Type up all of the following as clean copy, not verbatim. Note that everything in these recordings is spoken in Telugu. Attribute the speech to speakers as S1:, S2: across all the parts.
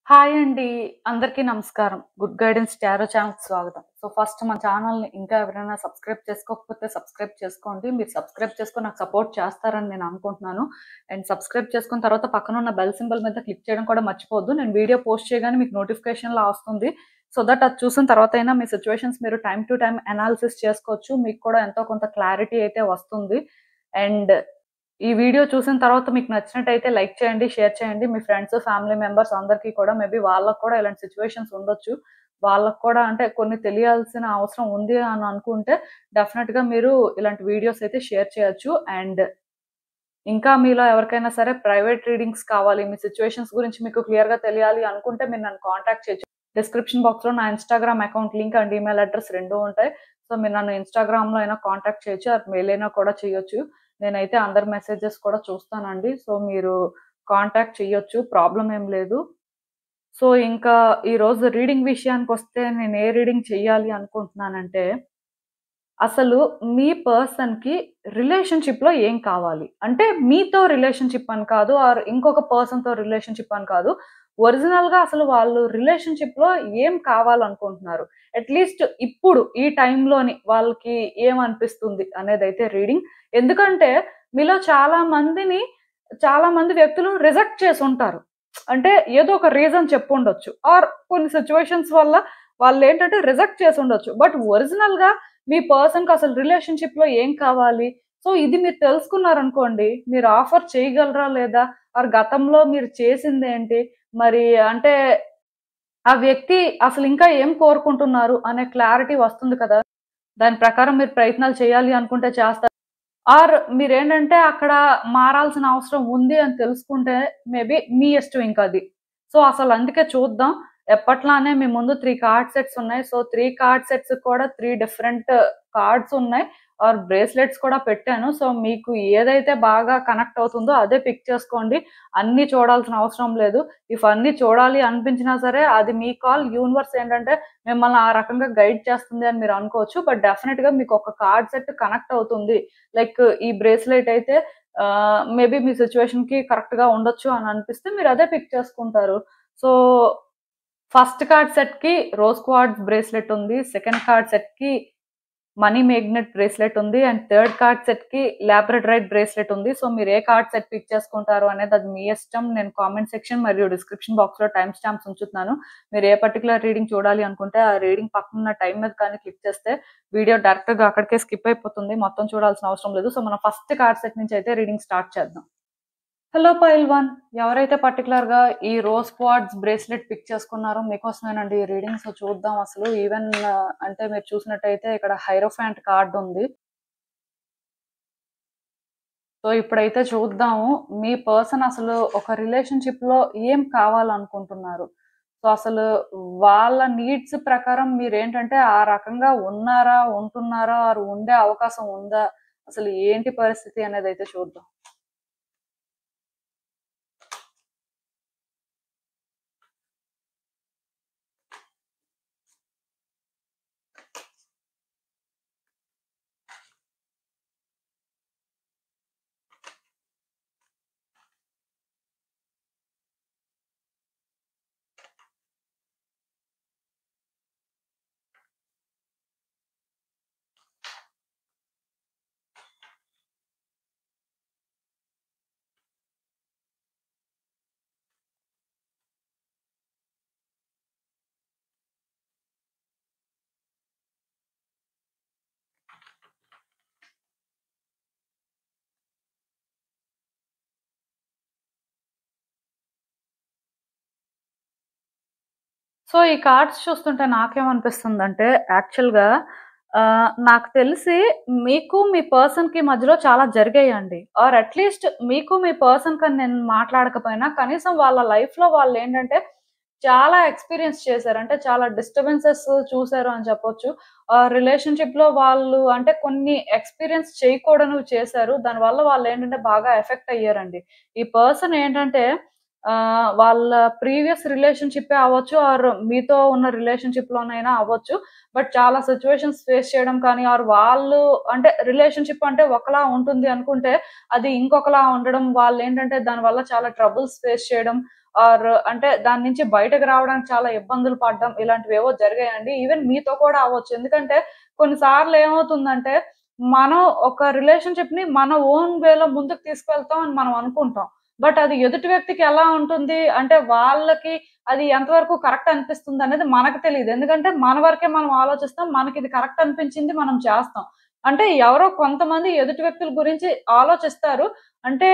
S1: హాయ్ అండి. అందరికీ నమస్కారం. గుడ్ గైడెన్స్ టారో ఛానల్‌కి స్వాగతం. ఫస్ట్ మన ఛానల్‌ని ఇంకా ఎవరైనా సబ్స్క్రైబ్ చేసుకోకపోతే సబ్స్క్రైబ్ చేసుకోండి. మీరు సబ్స్క్రైబ్ చేసుకొని నాకు సపోర్ట్ చేస్తారని నేను అనుకుంటున్నాను. అండ్ సబ్స్క్రైబ్ చేసుకున్న తర్వాత పక్కన ఉన్న బెల్ సింబల్ మీద క్లిక్ చేయడం కూడా మర్చిపోవద్దు. నేను వీడియో పోస్ట్ చేయగానే మీకు నోటిఫికేషన్‌లా వస్తుంది. సో దట్ అది చూసిన తర్వాత అయినా మీ సిట్యుయేషన్స్ మీరు టైమ్ టు టైమ్ అనాలిసిస్ చేసుకోవచ్చు. మీకు కూడా ఎంతో కొంత క్లారిటీ అయితే వస్తుంది. అండ్ ఈ వీడియో చూసిన తర్వాత మీకు నచ్చినట్టయితే లైక్ చేయండి, షేర్ చేయండి. మీ ఫ్రెండ్స్, ఫ్యామిలీ మెంబర్స్ అందరికీ కూడా మేబీ వాళ్ళకి కూడా ఇలాంటి సిట్యుయేషన్స్ ఉండొచ్చు. వాళ్ళకి కూడా అంటే కొన్ని తెలియాల్సిన అవసరం ఉంది అని అనుకుంటే డెఫినెట్‌గా మీరు ఇలాంటి వీడియోస్ అయితే షేర్ చేయొచ్చు. అండ్ ఇంకా మీలో ఎవరికైనా సరే ప్రైవేట్ రీడింగ్స్ కావాలి, మీ సిట్యుయేషన్స్ గురించి మీకు క్లియర్‌గా తెలియాలి అనుకుంటే మీరు నన్ను కాంటాక్ట్ చేయొచ్చు. డిస్క్రిప్షన్ బాక్స్‌లో నా Instagram account link and email address 2 ఉంటాయి. సో మీరు నన్ను ఇన్‌స్టాగ్రామ్‌లో అయినా కాంటాక్ట్ చేయొచ్చు. ఆర్ మెయిల్ అయినా కూడా చేయొచ్చు. నేనైతే అందరి మెసేజెస్ కూడా చూస్తానండి. సో మీరు కాంటాక్ట్ చేయొచ్చు. ప్రాబ్లమ్ ఏం లేదు. సో ఇంకా ఈరోజు రీడింగ్ విషయానికొస్తే నేను ఏ రీడింగ్ చెయ్యాలి అనుకుంటున్నానంటే, అసలు మీ పర్సన్‌కి రిలేషన్‌షిప్‌లో ఏం కావాలి? అంటే మీతో రిలేషన్‌షిప్ అని కాదు, ఆర్ ఇంకొక పర్సన్‌తో రిలేషన్‌షిప్ అని కాదు. ఒరిజినల్‌గా అసలు వాళ్ళు రిలేషన్‌షిప్‌లో ఏం కావాలనుకుంటున్నారు? అట్‌లీస్ట్ ఇప్పుడు ఈ టైంలోని వాళ్ళకి ఏమనిపిస్తుంది అనేదైతే రీడింగ్. ఎందుకంటే మీలో చాలా మంది వ్యక్తులు రిజెక్ట్ చేసుంటారు. అంటే ఏదో ఒక రీజన్ చెప్పుండొచ్చు. ఆర్ కొన్ని సిట్యుయేషన్స్ వల్ల వాళ్ళేంటంటే రిజెక్ట్ చేసుండొచ్చు. బట్ ఒరిజినల్‌గా మీ పర్సన్‌కి అసలు రిలేషన్‌షిప్‌లో ఏం కావాలి? సో, ఇది మీరు తెలుసుకున్నారనుకోండి, మీరు ఆఫర్ చేయగలరా లేదా? ఆర్ గతంలో మీరు చేసిందేంటి? మరి అంటే ఆ వ్యక్తి అసలు ఇంకా ఏం కోరుకుంటున్నారు అనే క్లారిటీ వస్తుంది కదా! దాని ప్రకారం మీరు ప్రయత్నాలు చేయాలి అనుకుంటే చేస్తారు. ఆర్ మీరేంటంటే అక్కడ మారాల్సిన అవసరం ఉంది అని తెలుసుకుంటే మేబీ మీ ఇష్టం ఇంకది. సో, అసలందుకే చూద్దాం. ఎప్పట్లానే మీ ముందు 3 కార్డ్ సెట్స్ ఉన్నాయి. సో, 3 కార్డ్ సెట్స్‌కి కూడా 3 డిఫరెంట్ కార్డ్స్ ఉన్నాయి. ఆర్ బ్రేస్లెట్స్ కూడా పెట్టాను. సో, మీకు ఏదైతే బాగా కనెక్ట్ అవుతుందో అదే పిక్ చేసుకోండి. అన్నీ చూడాల్సిన అవసరం లేదు. ఇఫ్ అన్నీ చూడాలి అనిపించినా సరే అది మీ కాల్. యూనివర్స్ ఏంటంటే మిమ్మల్ని ఆ రకంగా గైడ్ చేస్తుంది అని మీరు అనుకోవచ్చు. బట్ డెఫినిట్‌గా మీకు ఒక కార్డ్ సెట్ కనెక్ట్ అవుతుంది. లైక్ ఈ బ్రేస్లెట్ అయితే మేబీ మీ సిట్యుయేషన్‌కి కరెక్ట్‌గా ఉండొచ్చు అని అనిపిస్తే మీరు అదే పిక్ చేసుకుంటారు. సో, ఫస్ట్ కార్డ్ సెట్‌కి రోజ్ క్వార్ట్జ్ బ్రేస్లెట్ ఉంది. సెకండ్ కార్డ్ సెట్‌కి మనీ మేగ్నెట్ బ్రేస్లెట్ ఉంది. అండ్ థర్డ్ కార్డ్ సెట్‌కి లాబ్రడరైట్ బ్రేస్లెట్ ఉంది. సో, మీరు ఏ కార్డ్ సెట్ పిక్ చేసుకుంటారు అనేది అది మీ ఇష్టం. నేను కామెంట్ సెక్షన్ మరియు డిస్క్రిప్షన్ బాక్స్‌లో టైమ్ స్టాంప్స్ ఉంచుతున్నాను. మీరు ఏ పర్టిక్యులర్ రీడింగ్ చూడాలి అనుకుంటే ఆ రీడింగ్ పక్కనున్న టైమ్ మీద కానీ క్లిక్ చేస్తే వీడియో డైరెక్ట్‌గా అక్కడికే స్కిప్ అయిపోతుంది. మొత్తం చూడాల్సిన అవసరం లేదు. సో, మనం ఫస్ట్ కార్డ్ సెట్ నుంచి అయితే రీడింగ్ స్టార్ట్ చేద్దాం. Hello pile one. ఎవరైతే పర్టిక్యులర్‌గా ఈ రోజ్ క్వార్ట్జ్ బ్రేస్లెట్ పిక్ చేసుకున్నారో మీకోసమేనండి ఈ రీడింగ్. సో, చూద్దాం అసలు. ఈవెన్ అంటే మీరు చూసినట్టయితే ఇక్కడ హైరోఫాంట్ కార్డ్ ఉంది. సో, ఇప్పుడైతే చూద్దాము. మీ పర్సన్ అసలు ఒక రిలేషన్‌షిప్‌లో ఏం కావాలనుకుంటున్నారు? సో, అసలు వాళ్ళ నీడ్స్ ప్రకారం మీరేంటంటే ఆ రకంగా ఉన్నారా? ఉంటున్నారా? ఆర్ ఉండే అవకాశం ఉందా? అసలు ఏంటి పరిస్థితి అనేదైతే చూద్దాం. సో, ఈ కార్డ్స్ చూస్తుంటే నాకేమనిపిస్తుందంటే యాక్చువల్‌గా నాకు తెలిసి మీకు మీ పర్సన్‌కి మధ్యలో చాలా జరిగాయండి. ఆర్ అట్‌లీస్ట్ మీకు మీ పర్సన్‌కని నేను మాట్లాడకపోయినా కనీసం వాళ్ళ లైఫ్‌లో వాళ్ళేంటంటే చాలా ఎక్స్‌పీరియన్స్ చేశారు. అంటే చాలా డిస్టర్బెన్సెస్ చూసారు అని చెప్పొచ్చు. రిలేషన్‌షిప్‌లో వాళ్ళు అంటే కొన్ని ఎక్స్‌పీరియన్స్ చేయకూడనివి చేశారు. దానివల్ల వాళ్ళేంటంటే బాగా ఎఫెక్ట్ అయ్యారండి. ఈ పర్సన్ ఏంటంటే వాళ్ళ ప్రీవియస్ రిలేషన్‌షిప్పే అవ్వచ్చు ఆర్ మీతో ఉన్న రిలేషన్‌షిప్‌లోనైనా అవ్వచ్చు. బట్ చాలా సిట్యుయేషన్స్ ఫేస్ చేయడం కానీ ఆర్ వాళ్ళు అంటే రిలేషన్‌షిప్ అంటే ఒకలా ఉంటుంది అనుకుంటే అది ఇంకొకలా ఉండడం వాళ్ళేంటంటే దానివల్ల చాలా ట్రబుల్స్ ఫేస్ చేయడం ఆర్ అంటే దాని నుంచి బయటకు రావడానికి చాలా ఇబ్బందులు పడడం ఇలాంటివి ఏవో జరిగాయండి. ఈవెన్ మీతో కూడా అవ్వచ్చు. ఎందుకంటే కొన్నిసార్లు ఏమవుతుందంటే మనం ఒక రిలేషన్‌షిప్‌ని మన ఓన్ వేలో ముందుకు తీసుకెళ్తాం అని మనం అనుకుంటాం. బట్ అది ఎదుటి వ్యక్తికి ఎలా ఉంటుంది అంటే వాళ్ళకి అది ఎంతవరకు కరెక్ట్ అనిపిస్తుందనేది మనకు తెలీదు. ఎందుకంటే మన వరకే మనం ఆలోచిస్తాం. మనకిది కరెక్ట్ అనిపించింది మనం చేస్తాం. అంటే ఎవరో కొంతమంది ఎదుటి వ్యక్తుల గురించి ఆలోచిస్తారు. అంటే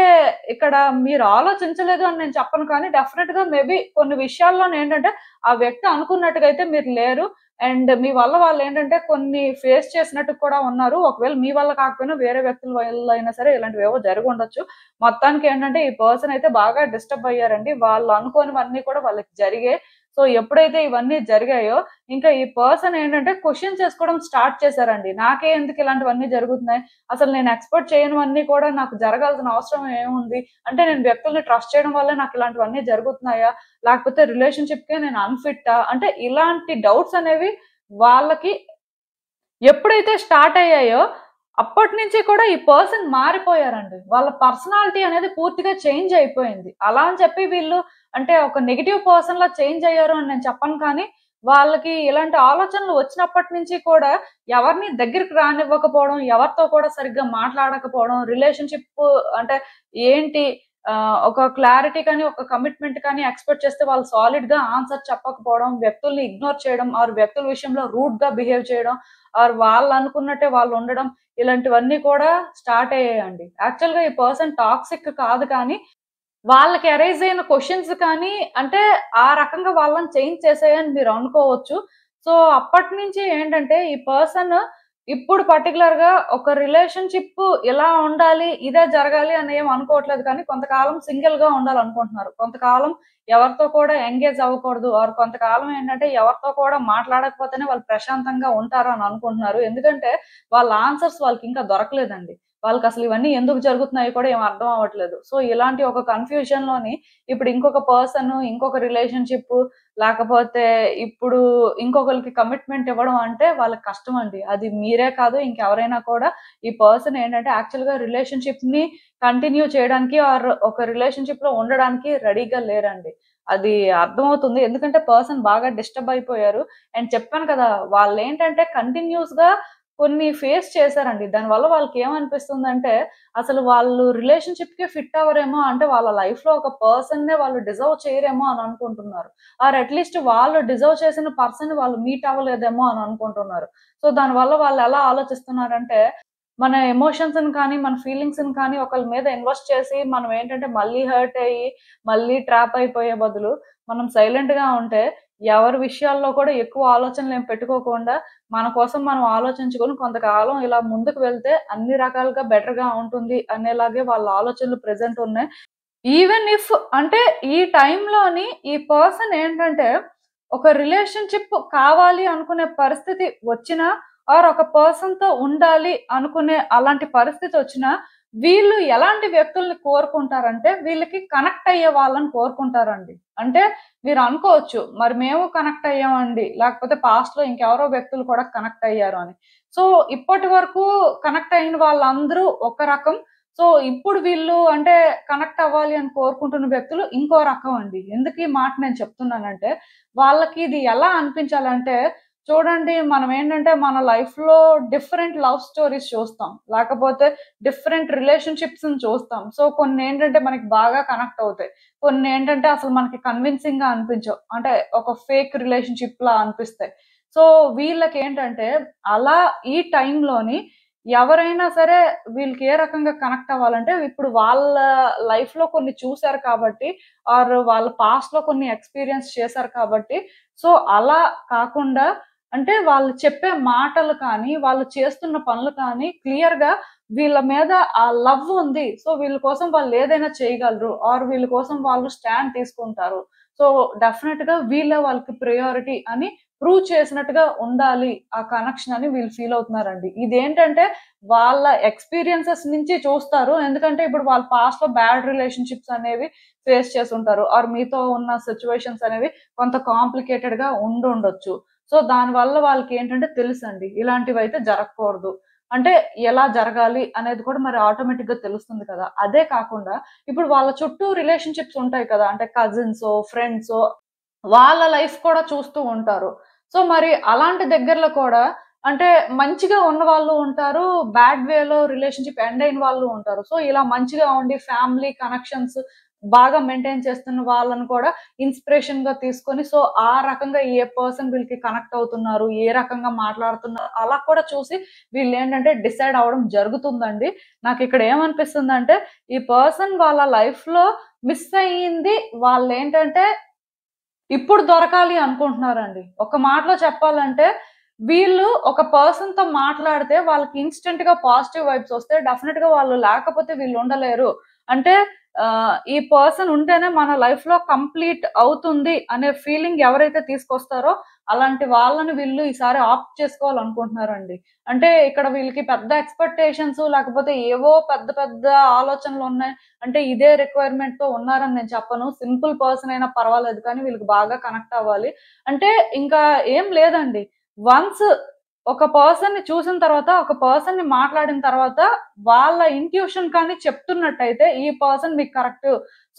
S1: ఇక్కడ మీరు ఆలోచించలేదు అని నేను చెప్పను కానీ డెఫినిట్‌గా మేబీ కొన్ని విషయాల్లోనేంటంటే ఆ వ్యక్తి అనుకున్నట్టుగా అయితే మీరు లేరు. అండ్ మీ వల్ల వాళ్ళేంటంటే కొన్ని ఫేస్ చేసినట్టు కూడా ఉన్నారు. ఒకవేళ మీ వల్ల కాకపోయినా వేరే వ్యక్తుల వల్ల అయినా సరే ఇలాంటివేవో జరిగుండొచ్చు. మొత్తానికేంటంటే ఈ పర్సన్ అయితే బాగా డిస్టర్బ్ అయ్యారండి. వాళ్ళు అనుకోనివన్నీ కూడా వాళ్ళకి జరిగాయి. సో, ఎప్పుడైతే ఇవన్నీ జరిగాయో ఇంకా ఈ పర్సన్ ఏంటంటే క్వెషన్ చేసుకోవడం స్టార్ట్ చేశారండి. నాకే ఎందుకు ఇలాంటివన్నీ జరుగుతున్నాయి? అసలు నేను ఎక్స్‌పెక్ట్ చేయనివన్నీ కూడా నాకు జరగాల్సిన అవసరం ఏముంది? అంటే నేను వ్యక్తుల్ని ట్రస్ట్ చేయడం వల్లే నాకు ఇలాంటివన్నీ జరుగుతున్నాయా? లేకపోతే రిలేషన్‌షిప్‌కే నేను అన్‌ఫిట్టా? అంటే ఇలాంటి డౌట్స్ అనేవి వాళ్ళకి ఎప్పుడైతే స్టార్ట్ అయ్యాయో, అప్పటినుంచి కూడా ఈ పర్సన్ మారిపోయారండి. వాళ్ళ పర్సనాలిటీ అనేది పూర్తిగా చేంజ్ అయిపోయింది. అలా అని చెప్పి వీళ్ళు అంటే ఒక నెగెటివ్ పర్సన్‌లా చేంజ్ అయ్యారు అని నేను చెప్పను కానీ, వాళ్ళకి ఇలాంటి ఆలోచనలు వచ్చినప్పటి నుంచి కూడా ఎవరిని దగ్గరికి రానివ్వకపోవడం, ఎవరితో కూడా సరిగ్గా మాట్లాడకపోవడం, రిలేషన్‌షిప్ అంటే ఏంటి ఒక క్లారిటీ కానీ, ఒక కమిట్మెంట్ కానీ ఎక్స్‌పెక్ట్ చేస్తే వాళ్ళు సాలిడ్‌గా ఆన్సర్ చెప్పకపోవడం, వ్యక్తుల్ని ఇగ్నోర్ చేయడం, ఆర్ వ్యక్తుల విషయంలో రూడ్‌గా బిహేవ్ చేయడం, ఆర్ వాళ్ళనుకున్నట్టే వాళ్ళుండడం, ఇలాంటివన్నీ కూడా స్టార్ట్ అయ్యాయండి. యాక్చువల్‌గా ఈ పర్సన్ టాక్సిక్ కాదు కానీ, వాళ్ళకి అరైజ్ అయిన క్వెషన్స్ కానీ అంటే ఆ రకంగా వాళ్ళని చేంజ్ చేసాయని మీరు అనుకోవచ్చు. సో, అప్పటినుంచి ఏంటంటే ఈ పర్సన్ ఇప్పుడు పర్టిక్యులర్‌గా ఒక రిలేషన్‌షిప్ ఇలా ఉండాలి, ఇదే జరగాలి అని ఏమి అనుకోవట్లేదు కానీ కొంతకాలం సింగిల్‌గా ఉండాలనుకుంటున్నారు. కొంతకాలం ఎవరితో కూడా ఎంగేజ్ అవ్వకూడదు. ఆర్ కొంతకాలం ఏంటంటే ఎవరితో కూడా మాట్లాడకపోతేనే వాళ్ళు ప్రశాంతంగా ఉంటారు అని అనుకుంటున్నారు. ఎందుకంటే వాళ్ళ ఆన్సర్స్ వాళ్ళకింకా దొరకలేదండి. వాళ్ళకసలు ఇవన్నీ ఎందుకు జరుగుతున్నాయో కూడా ఏమి అర్థం అవ్వట్లేదు. సో, ఇలాంటి ఒక కన్‌ఫ్యూజన్‌లోని ఇప్పుడు ఇంకొక పర్సన్, ఇంకొక రిలేషన్‌షిప్ లేకపోతే ఇప్పుడు ఇంకొకళ్ళకి కమిట్మెంట్ ఇవ్వడం అంటే వాళ్ళకి కష్టమండి. అది మీరే కాదు ఇంకెవరైనా కూడా ఈ పర్సన్ ఏంటంటే యాక్చువల్‌గా రిలేషన్‌షిప్‌ని కంటిన్యూ చేయడానికి ఆర్ ఒక రిలేషన్‌షిప్‌లో ఉండడానికి రెడీగా లేరండి. అది అర్థమవుతుంది. ఎందుకంటే పర్సన్ బాగా డిస్టర్బ్ అయిపోయారు. అండ్ చెప్పాను కదా! వాళ్ళేంటంటే కంటిన్యూయస్‌గా కొన్ని ఫేస్ చేశారండి. దానివల్ల వాళ్ళకేమనిపిస్తుందంటే, అసలు వాళ్ళు రిలేషన్‌షిప్‌కే ఫిట్ అవ్వరేమో, అంటే వాళ్ళ లైఫ్‌లో ఒక పర్సన్‌నే వాళ్ళు డిజర్వ్ చేయరేమో అని అనుకుంటున్నారు. ఆర్ అట్‌లీస్ట్ వాళ్ళు డిజర్వ్ చేసిన పర్సన్‌ని వాళ్ళు మీట్ అవ్వలేదేమో అని అనుకుంటున్నారు. సో, దానివల్ల వాళ్ళెలా ఆలోచిస్తున్నారంటే, మన ఎమోషన్స్‌ని కానీ, మన ఫీలింగ్స్‌ని కానీ ఒకళ్ళ మీద ఇన్వెస్ట్ చేసి, మనం ఏంటంటే మళ్ళీ హర్ట్ అయ్యి, మళ్ళీ ట్రాప్ అయిపోయే బదులు, మనం సైలెంట్‌గా ఉంటే, ఎవరి విషయాల్లో కూడా ఎక్కువ ఆలోచనలేం పెట్టుకోకుండా మన కోసం మనం ఆలోచించుకొని కొంతకాలం ఇలా ముందుకు వెళ్తే అన్ని రకాలుగా బెటర్‌గా ఉంటుంది అనేలాగే వాళ్ళ ఆలోచనలు ప్రెజెంట్ ఉన్నాయి. ఈవెన్ ఇఫ్ అంటే ఈ టైంలోని ఈ పర్సన్ ఏంటంటే ఒక రిలేషన్‌షిప్ కావాలి అనుకునే పరిస్థితి వచ్చినా ఆర్ ఒక పర్సన్‌తో ఉండాలి అనుకునే అలాంటి పరిస్థితి వచ్చినా వీళ్ళు ఎలాంటి వ్యక్తుల్ని కోరుకుంటారంటే వీళ్ళకి కనెక్ట్ అయ్యే వాళ్ళని కోరుకుంటారండి. అంటే మీరు అనుకోవచ్చు మరి మేము కనెక్ట్ అయ్యామండి. లేకపోతే పాస్ట్‌లో ఇంకెవరో వ్యక్తులు కూడా కనెక్ట్ అయ్యారు అని. సో ఇప్పటి వరకు కనెక్ట్ అయిన వాళ్ళందరూ ఒక రకం. సో, ఇప్పుడు వీళ్ళు అంటే కనెక్ట్ అవ్వాలి అని కోరుకుంటున్న వ్యక్తులు ఇంకో రకం అండి. ఎందుకు ఈ మాట నేను చెప్తున్నానంటే, వాళ్ళకి ఇది ఎలా అనిపించాలంటే, చూడండి మనమేంటంటే మన లైఫ్‌లో డిఫరెంట్ లవ్ స్టోరీస్ చూస్తాం. లేకపోతే డిఫరెంట్ రిలేషన్‌షిప్స్‌ని చూస్తాం. సో, కొన్నేంటంటే మనకి బాగా కనెక్ట్ అవుతాయి. కొన్నేంటంటే అసలు మనకి కన్విన్సింగ్‌గా అనిపించవు. అంటే ఒక ఫేక్ రిలేషన్‌షిప్‌లా అనిపిస్తాయి. సో, వీళ్ళకేంటంటే అలా ఈ టైంలోని ఎవరైనా సరే వీళ్ళకి ఏ రకంగా కనెక్ట్ అవ్వాలంటే, ఇప్పుడు వాళ్ళ లైఫ్‌లో కొన్ని చూసారు కాబట్టి, ఆర్ వాళ్ళ పాస్ట్‌లో కొన్ని ఎక్స్‌పీరియన్స్ చేశారు కాబట్టి, సో, అలా కాకుండా అంటే వాళ్ళు చెప్పే మాటలు కానీ, వాళ్ళు చేస్తున్న పనులు కానీ క్లియర్‌గా వీళ్ళ మీద ఆ లవ్ ఉంది. సో, వీళ్ళ కోసం వాళ్ళు ఏదైనా చేయగలరు. ఆర్ వీళ్ళ కోసం వాళ్ళు స్టాండ్ తీసుకుంటారు. సో, డెఫినెట్‌గా వీళ్ళే వాళ్ళకి ప్రయారిటీ అని ప్రూవ్ చేసినట్టుగా ఉండాలి ఆ కనెక్షన్ అని వీళ్ళు ఫీల్ అవుతున్నారండి. ఇదేంటంటే వాళ్ళ ఎక్స్‌పీరియన్సెస్ నుంచి చూస్తారు. ఎందుకంటే ఇప్పుడు వాళ్ళ పాస్ట్‌లో బ్యాడ్ రిలేషన్‌షిప్స్ అనేవి ఫేస్ చేసుంటారు. ఆర్ మీతో ఉన్న సిట్యుయేషన్స్ అనేవి కొంత కాంప్లికేటెడ్‌గా ఉండుండొచ్చు. సో, దానివల్ల వాళ్ళకేంటంటే తెలుసండి. ఇలాంటివైతే జరగకూడదు. అంటే ఎలా జరగాలి అనేది కూడా మరి ఆటోమేటిక్ గా తెలుస్తుంది కదా. అదే కాకుండా ఇప్పుడు వాళ్ళ చుట్టూ రిలేషన్షిప్స్ ఉంటాయి కదా, అంటే కజిన్స్, ఫ్రెండ్స్, వాళ్ళ లైఫ్ కూడా చూస్తూ ఉంటారు. సో మరి అలాంటి దగ్గరలో కూడా అంటే మంచిగా ఉన్నవాళ్ళు ఉంటారు. బ్యాడ్ వేలో రిలేషన్‌షిప్ ఎండ్ అయిన వాళ్ళు ఉంటారు. సో ఇలా మంచిగా ఉండి ఫ్యామిలీ కనెక్షన్స్ బాగా మెయింటైన్ చేస్తున్న వాళ్ళని కూడా ఇన్‌స్పిరేషన్‌గా తీసుకొని సో ఆ రకంగా ఏ పర్సన్ వీళ్ళకి కనెక్ట్ అవుతున్నారు, ఏ రకంగా మాట్లాడుతున్నారు అలా కూడా చూసి వీళ్ళేంటంటే డిసైడ్ అవ్వడం జరుగుతుందండి. నాకిక్కడ ఏమనిపిస్తుందంటే ఈ పర్సన్ వాళ్ళ లైఫ్‌లో మిస్ అయ్యింది వాళ్ళేంటంటే ఇప్పుడు దొరకాలి అనుకుంటున్నారండి. ఒక మాటలో చెప్పాలంటే, వీళ్ళు ఒక పర్సన్‌తో మాట్లాడితే వాళ్ళకి ఇన్‌స్టంట్‌గా పాజిటివ్ వైబ్స్ వస్తాయి. డెఫినిట్‌గా వాళ్ళు లేకపోతే వీళ్ళు ఉండలేరు. అంటే ఈ పర్సన్ ఉంటేనే మన లైఫ్‌లో కంప్లీట్ అవుతుంది అనే ఫీలింగ్ ఎవరైతే తీసుకొస్తారో, అలాంటి వాళ్ళని వీళ్ళు ఈసారి ఆప్ట్ చేసుకోవాలనుకుంటున్నారండి. అంటే ఇక్కడ వీళ్ళకి పెద్ద ఎక్స్‌పెక్టేషన్స్ లేకపోతే ఏవో పెద్ద పెద్ద ఆలోచనలున్నాయి. అంటే ఇదే రిక్వైర్మెంట్‌తో ఉన్నారని నేను చెప్పను. సింపుల్ పర్సన్ అయినా పర్వాలేదు కానీ వీళ్ళకి బాగా కనెక్ట్ అవ్వాలి. అంటే ఇంకా ఏం లేదండి. వన్స్ ఒక పర్సన్‌ని చూసిన తర్వాత, ఒక పర్సన్‌ని మాట్లాడిన తర్వాత వాళ్ళ ఇంట్యూషన్ కానీ చెప్తున్నట్టయితే ఈ పర్సన్ మీకు కరెక్ట్.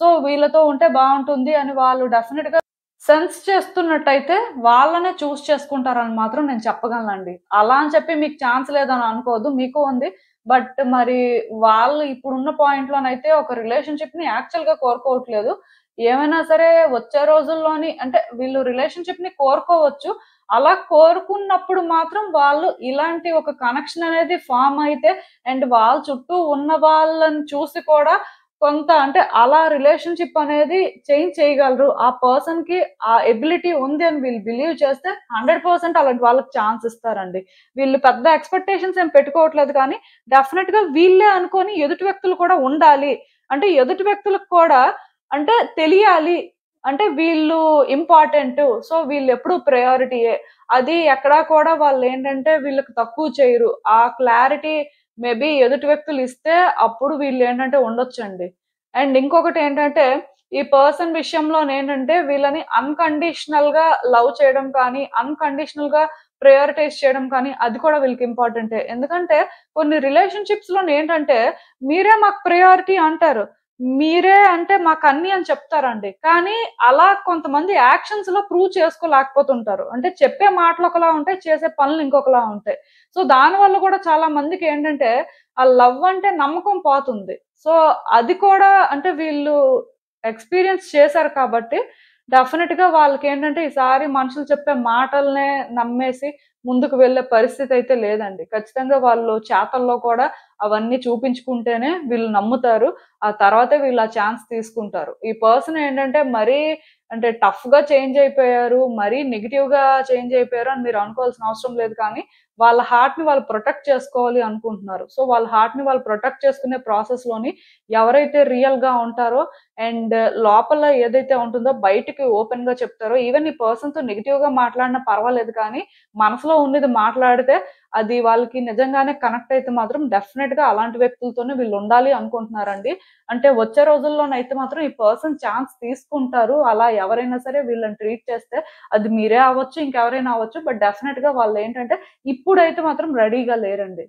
S1: సో వీళ్ళతో ఉంటే బావుంటుంది అని వాళ్ళు డెఫినిట్‌గా సెన్స్ చేస్తున్నట్టయితే వాళ్ళనే చూజ్ చేసుకుంటారని మాత్రం నేను చెప్పగలనండి. అలా అని చెప్పి మీకు ఛాన్స్ లేదని అనుకోవద్దు. మీకు ఉంది. బట్ మరి వాళ్ళు ఇప్పుడున్న పాయింట్‌లోనైతే ఒక రిలేషన్‌షిప్‌ని యాక్చువల్‌గా కోరుకోవట్లేదు. ఏమైనా సరే వచ్చే రోజుల్లోని అంటే వీళ్ళు రిలేషన్‌షిప్‌ని కోరుకోవచ్చు. అలా కోరుకున్నప్పుడు మాత్రం వాళ్ళు ఇలాంటి ఒక కనెక్షన్ అనేది ఫార్మ్ అయితే అండ్ వాళ్ళ చుట్టూ ఉన్న వాళ్ళని చూసి కూడా కొంత అంటే అలా రిలేషన్‌షిప్ అనేది చేంజ్ చేయగలరు. ఆ పర్సన్‌కి ఆ ఎబిలిటీ ఉంది అని వీళ్ళు బిలీవ్ చేస్తే 100% అలాంటి వాళ్ళకి ఛాన్స్ ఇస్తారండి. వీళ్ళు పెద్ద ఎక్స్‌పెక్టేషన్స్ ఏం పెట్టుకోవట్లేదు కానీ డెఫినిట్‌గా వీళ్ళే అనుకోని ఎదుటి వ్యక్తులు కూడా ఉండాలి. అంటే ఎదుటి వ్యక్తులకు కూడా అంటే తెలియాలి. అంటే వీళ్ళు ఇంపార్టెంటు. సో వీళ్ళెప్పుడు ప్రయారిటీయే. అది ఎక్కడా కూడా వాళ్ళేంటంటే వీళ్ళకి తక్కువ చేయరు. ఆ క్లారిటీ మేబీ ఎదుటి వ్యక్తులు ఇస్తే అప్పుడు వీళ్ళేంటంటే ఉండొచ్చండి. అండ్ ఇంకొకటేంటంటే, ఈ పర్సన్ విషయంలోనేంటంటే వీళ్ళని అన్‌కండీషనల్‌గా లవ్ చేయడం కానీ, అన్‌కండీషనల్‌గా ప్రయారిటైజ్ చేయడం కానీ, అది కూడా వీళ్ళకి ఇంపార్టెంటే. ఎందుకంటే కొన్ని రిలేషన్‌షిప్స్‌లోనేంటంటే, మీరే మాకు ప్రయారిటీ అంటారు. మీరే అంటే మాకన్నీ అని చెప్తారండి. కానీ అలా కొంతమంది యాక్షన్స్‌లో ప్రూవ్ చేసుకోలేకపోతుంటారు. అంటే చెప్పే మాటలు ఒకలా ఉంటాయి, చేసే పనులు ఇంకొకలా ఉంటాయి. సో దానివల్ల కూడా చాలా మందికేంటంటే, ఆ లవ్ అంటే నమ్మకం పోతుంది. సో అది కూడా అంటే వీళ్ళు ఎక్స్‌పీరియన్స్ చేశారు కాబట్టి, డెఫినిట్‌గా వాళ్ళకేంటంటే ఈసారి మనుషులు చెప్పే మాటలనే నమ్మేసి ముందుకు వెళ్ళే పరిస్థితయితే లేదండి. ఖచ్చితంగా వాళ్ళు చేతల్లో కూడా అవన్నీ చూపించుకుంటేనే వీళ్ళు నమ్ముతారు. ఆ తర్వాతే వీళ్ళు ఆ ఛాన్స్ తీసుకుంటారు. ఈ పర్సన్ ఏంటంటే మరీ అంటే టఫ్‌గా చేంజ్ అయిపోయారు, మరీ నెగెటివ్‌గా చేంజ్ అయిపోయారు అని మీరు అనుకోవాల్సిన అవసరం లేదు కానీ, వాళ్ళ హార్ట్‌ని వాళ్ళు ప్రొటెక్ట్ చేసుకోవాలి అనుకుంటున్నారు. సో వాళ్ళ హార్ట్‌ని వాళ్ళు ప్రొటెక్ట్ చేసుకునే ప్రాసెస్‌లోని ఎవరైతే రియల్‌గా ఉంటారో అండ్ లోపల ఏదైతే ఉంటుందో బయటికి ఓపెన్‌గా చెప్తారో ఈవెన్ ఈ పర్సన్‌తో నెగెటివ్‌గా మాట్లాడినా పర్వాలేదు కానీ, మనసులో ఉన్నది మాట్లాడితే అది వాళ్ళకి నిజంగానే కనెక్ట్ అయితే మాత్రం డెఫినిట్‌గా అలాంటి వ్యక్తులతోనే వీళ్ళుండాలి అనుకుంటున్నారండి. అంటే వచ్చే రోజుల్లోనైతే మాత్రం ఈ పర్సన్ ఛాన్స్ తీసుకుంటారు. అలా ఎవరైనా సరే వీళ్ళని ట్రీట్ చేస్తే అది మీరే అవ్వచ్చు, ఇంకెవరైనా అవ్వచ్చు. బట్ డెఫినిట్‌గా వాళ్ళేంటంటే ఇప్పుడైతే మాత్రం రెడీగా లేరండి.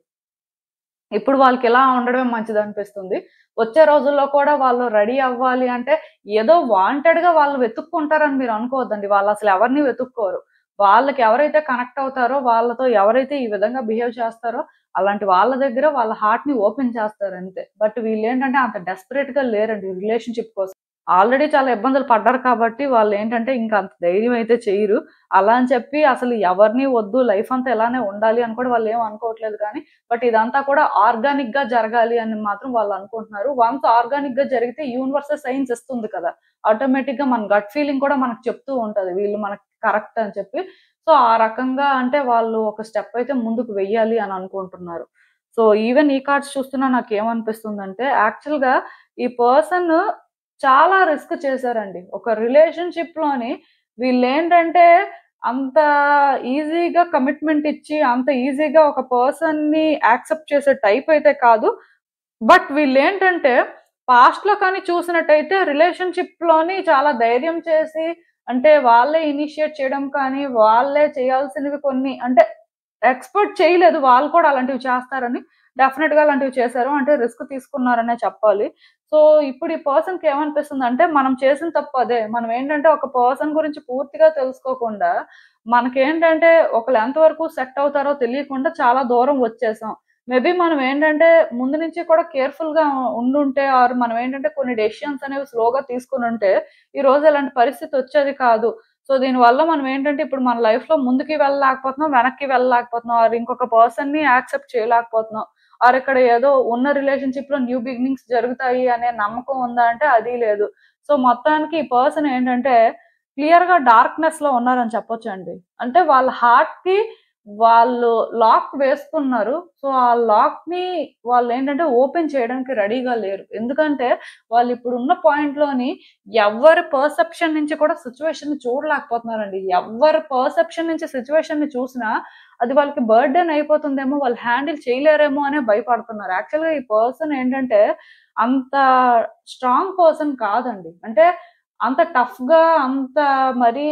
S1: ఇప్పుడు వాళ్ళకిలా ఉండడమే మంచిదనిపిస్తుంది. వచ్చే రోజుల్లో కూడా వాళ్ళు రెడీ అవ్వాలి అంటే, ఏదో వాంటెడ్‌గా వాళ్ళు వెతుక్కుంటారని మీరనుకోవద్దండి. వాళ్ళసలు ఎవరిని వెతుక్కోరు. వాళ్ళకి ఎవరైతే కనెక్ట్ అవుతారో, వాళ్ళతో ఎవరైతే ఈ విధంగా బిహేవ్ చేస్తారో, అలాంటి వాళ్ళ దగ్గర వాళ్ళ హార్ట్‌ని ఓపెన్ చేస్తారంతే. బట్ వీళ్ళేంటంటే అంత డెస్పరేట్‌గా లేరండి రిలేషన్‌షిప్ కోసం. ఆల్రెడీ చాలా ఇబ్బందులు పడ్డారు కాబట్టి వాళ్ళేంటంటే ఇంక అంత ధైర్యం అయితే చెయ్యరు. అలా అని చెప్పి అసలు ఎవరిని వద్దు లైఫ్ అంతా ఇలానే ఉండాలి అని కూడా వాళ్ళేం అనుకోవట్లేదు కానీ, బట్ ఇదంతా కూడా ఆర్గానిక్‌గా జరగాలి అని మాత్రం వాళ్ళనుకుంటున్నారు. వన్స్ ఆర్గానిక్‌గా జరిగితే యూనివర్సే సైన్స్ ఇస్తుంది కదా! ఆటోమేటిక్‌గా మన గట్ ఫీలింగ్ కూడా మనకు చెప్తూ ఉంటది. వీళ్ళు మనకి కరెక్ట్ అని చెప్పి. సో, ఆ రకంగా అంటే వాళ్ళు ఒక స్టెప్ అయితే ముందుకు వెయ్యాలి అని అనుకుంటున్నారు. సో, ఈవెన్ ఈ కార్డ్స్ చూస్తున్నా నాకేమనిపిస్తుందంటే యాక్చువల్‌గా ఈ పర్సన్ చాలా రిస్క్ చేశారండి. ఒక రిలేషన్‌షిప్‌లోని వీళ్ళేంటంటే అంత ఈజీగా కమిట్మెంట్ ఇచ్చి, అంత ఈజీగా ఒక పర్సన్‌ని యాక్సెప్ట్ చేసే టైప్ అయితే కాదు. బట్ వీళ్ళేంటంటే పాస్ట్‌లో కానీ చూసినట్టయితే రిలేషన్‌షిప్‌లోని చాలా ధైర్యం చేసి అంటే వాళ్ళే ఇనిషియేట్ చేయడం కానీ, వాళ్ళే చేయాల్సినవి కొన్ని అంటే ఎక్స్‌పెక్ట్ చేయలేదు వాళ్ళు కూడా అలాంటివి చేస్తారని. డెఫినిట్‌గా అలాంటివి చేశారు. అంటే రిస్క్ తీసుకున్నారనే చెప్పాలి. సో, ఇప్పుడు ఈ పర్సన్‌కి ఏమనిపిస్తుందంటే మనం చేసిన తప్పు అదే. మనం ఏంటంటే ఒక పర్సన్ గురించి పూర్తిగా తెలుసుకోకుండా, మనకేంటంటే ఒకళ్ళు ఎంత వరకు సెట్ అవుతారో తెలియకుండా చాలా దూరం వచ్చేసాం. మేబీ మనం ఏంటంటే ముందు నుంచి కూడా కేర్‌ఫుల్‌గా ఉండుంటే ఆర్ మనం ఏంటంటే కొన్ని డెసిషన్స్ అనేవి స్లోగా తీసుకొనుంటే, ఈరోజు ఇలాంటి పరిస్థితి వచ్చేది కాదు. సో, దీనివల్ల మనం ఏంటంటే ఇప్పుడు మన లైఫ్‌లో ముందుకి వెళ్ళలేకపోతున్నాం, వెనక్కి వెళ్ళలేకపోతున్నాం. ఆర్ ఇంకొక పర్సన్‌ని యాక్సెప్ట్ చేయలేకపోతున్నాం. ఆర్ ఇక్కడ ఏదో ఉన్న రిలేషన్‌షిప్‌లో న్యూ బిగినింగ్స్ జరుగుతాయి అనే నమ్మకం ఉందా అంటే అది లేదు. సో, మొత్తానికి ఈ పర్సన్ ఏంటంటే క్లియర్‌గా డార్క్‌నెస్‌లో ఉన్నారని చెప్పొచ్చండి. అంటే వాళ్ళ హార్ట్‌కి వాళ్ళు లాక్ వేసుకున్నారు. సో, ఆ లాక్‌ని వాళ్ళేంటంటే ఓపెన్ చేయడానికి రెడీగా లేరు. ఎందుకంటే వాళ్ళిప్పుడున్న పాయింట్‌లోని ఎవ్వరి పర్సెప్షన్ నుంచి కూడా సిట్యుయేషన్‌ని చూడలేకపోతున్నారండి. ఎవ్వరి పర్సెప్షన్ నుంచి సిట్యుయేషన్‌ని చూసినా అది వాళ్ళకి బర్డెన్ అయిపోతుందేమో, వాళ్ళు హ్యాండిల్ చేయలేరేమో అనే భయపడుతున్నారు. యాక్చువల్‌గా ఈ పర్సన్ ఏంటంటే అంత స్ట్రాంగ్ పర్సన్ కాదండి. అంటే అంత టఫ్‌గా అంత మరీ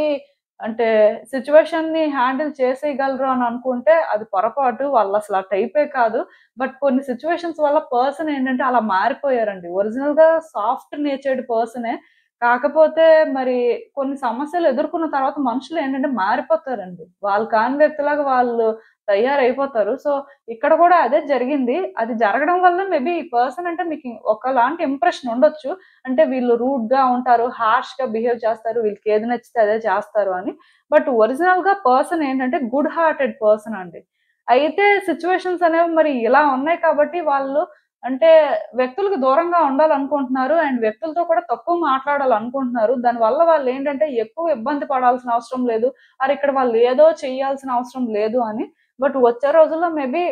S1: అంటే సిట్యుయేషన్‌ని హ్యాండిల్ చేసేయగలరు అని అనుకుంటే అది పొరపాటు. వాళ్ళసల ఆ టైపే కాదు. బట్ కొన్ని సిట్యుయేషన్స్ వల్ల పర్సన్ ఏంటంటే అలా మారిపోయారండి. ఒరిజినల్‌గా సాఫ్ట్ నేచర్డ్ పర్సనే. కాకపోతే మరి కొన్ని సమస్యలు ఎదుర్కొన్న తర్వాత మనుషులు ఏంటంటే మారిపోతారండి. వాళ్ళు కాని వ్యక్తిలాగా వాళ్ళు తయారైపోతారు. సో, ఇక్కడ కూడా అదే జరిగింది. అది జరగడం వల్ల మేబీ ఈ పర్సన్ అంటే మీకు ఒకలాంటి ఇంప్రెషన్ ఉండొచ్చు. అంటే వీళ్ళు రూడ్‌గా ఉంటారు, హార్ష్‌గా బిహేవ్ చేస్తారు, వీళ్ళకి ఏది నచ్చితే అదే చేస్తారు అని. బట్ ఒరిజినల్‌గా పర్సన్ ఏంటంటే గుడ్ హార్టెడ్ పర్సన్ అండి. అయితే సిట్యుయేషన్స్ అనేవి మరి ఇలా ఉన్నాయి కాబట్టి వాళ్ళు అంటే వ్యక్తులకు దూరంగా ఉండాలనుకుంటున్నారు. అండ్ వ్యక్తులతో కూడా తక్కువ మాట్లాడాలనుకుంటున్నారు. దానివల్ల వాళ్ళేంటంటే ఎక్కువ ఇబ్బంది పడాల్సిన అవసరం లేదు. ఇక్కడ వాళ్ళు ఏదో చేయాల్సిన అవసరం లేదు అని. బట్ వచ్చే రోజుల్లో మేబీ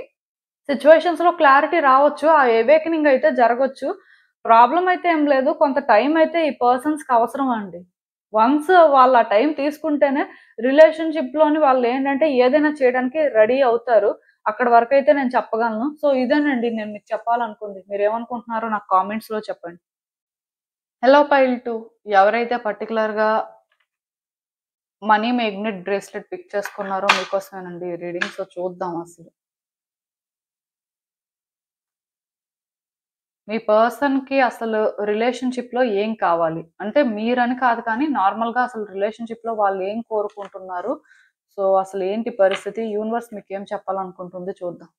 S1: సిట్యుయేషన్స్‌లో క్లారిటీ రావచ్చు. ఆ అవేకెనింగ్ అయితే జరగొచ్చు. ప్రాబ్లమ్ అయితే ఏం లేదు. కొంత టైం అయితే ఈ పర్సన్స్‌కి అవసరం అండి. వన్స్ వాళ్ళు ఆ టైం తీసుకుంటేనే రిలేషన్‌షిప్‌లోని వాళ్ళేంటంటే ఏదైనా చేయడానికి రెడీ అవుతారు. అక్కడి వరకైతే నేను చెప్పగలను. సో, ఇదేనండి నేను మీకు చెప్పాలనుకుంది. మీరేమనుకుంటున్నారో నాకు కామెంట్స్‌లో చెప్పండి. హలో పైల్ 2 ఎవరైతే పర్టిక్యులర్‌గా మనీ మాగ్నెట్ బ్రేస్లెట్ పిక్ చేసుకున్నారో మీకోసమేనండి ఈ రీడింగ్. సో, చూద్దాం అసలు. మీ పర్సన్‌కి అసలు రిలేషన్‌షిప్‌లో ఏం కావాలి? అంటే మీరని కాదు కానీ నార్మల్‌గా అసలు రిలేషన్‌షిప్‌లో వాళ్ళు ఏం కోరుకుంటున్నారు? సో, అసలు ఏంటి పరిస్థితి? యూనివర్స్ మీకేం చెప్పాలనుకుంటుంది చూద్దాం.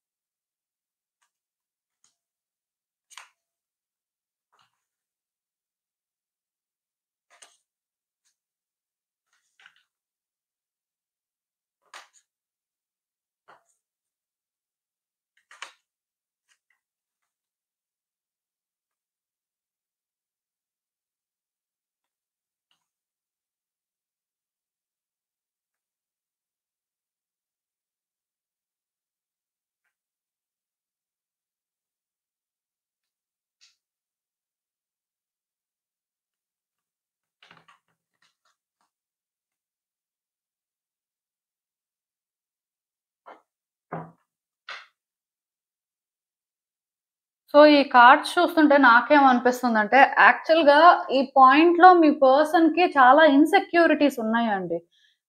S1: సో, ఈ కార్డ్స్ చూస్తుంటే నాకేమనిపిస్తుందంటే, యాక్చువల్‌గా ఈ పాయింట్‌లో మీ పర్సన్‌కి చాలా ఇన్‌సెక్యూరిటీస్ ఉన్నాయండి.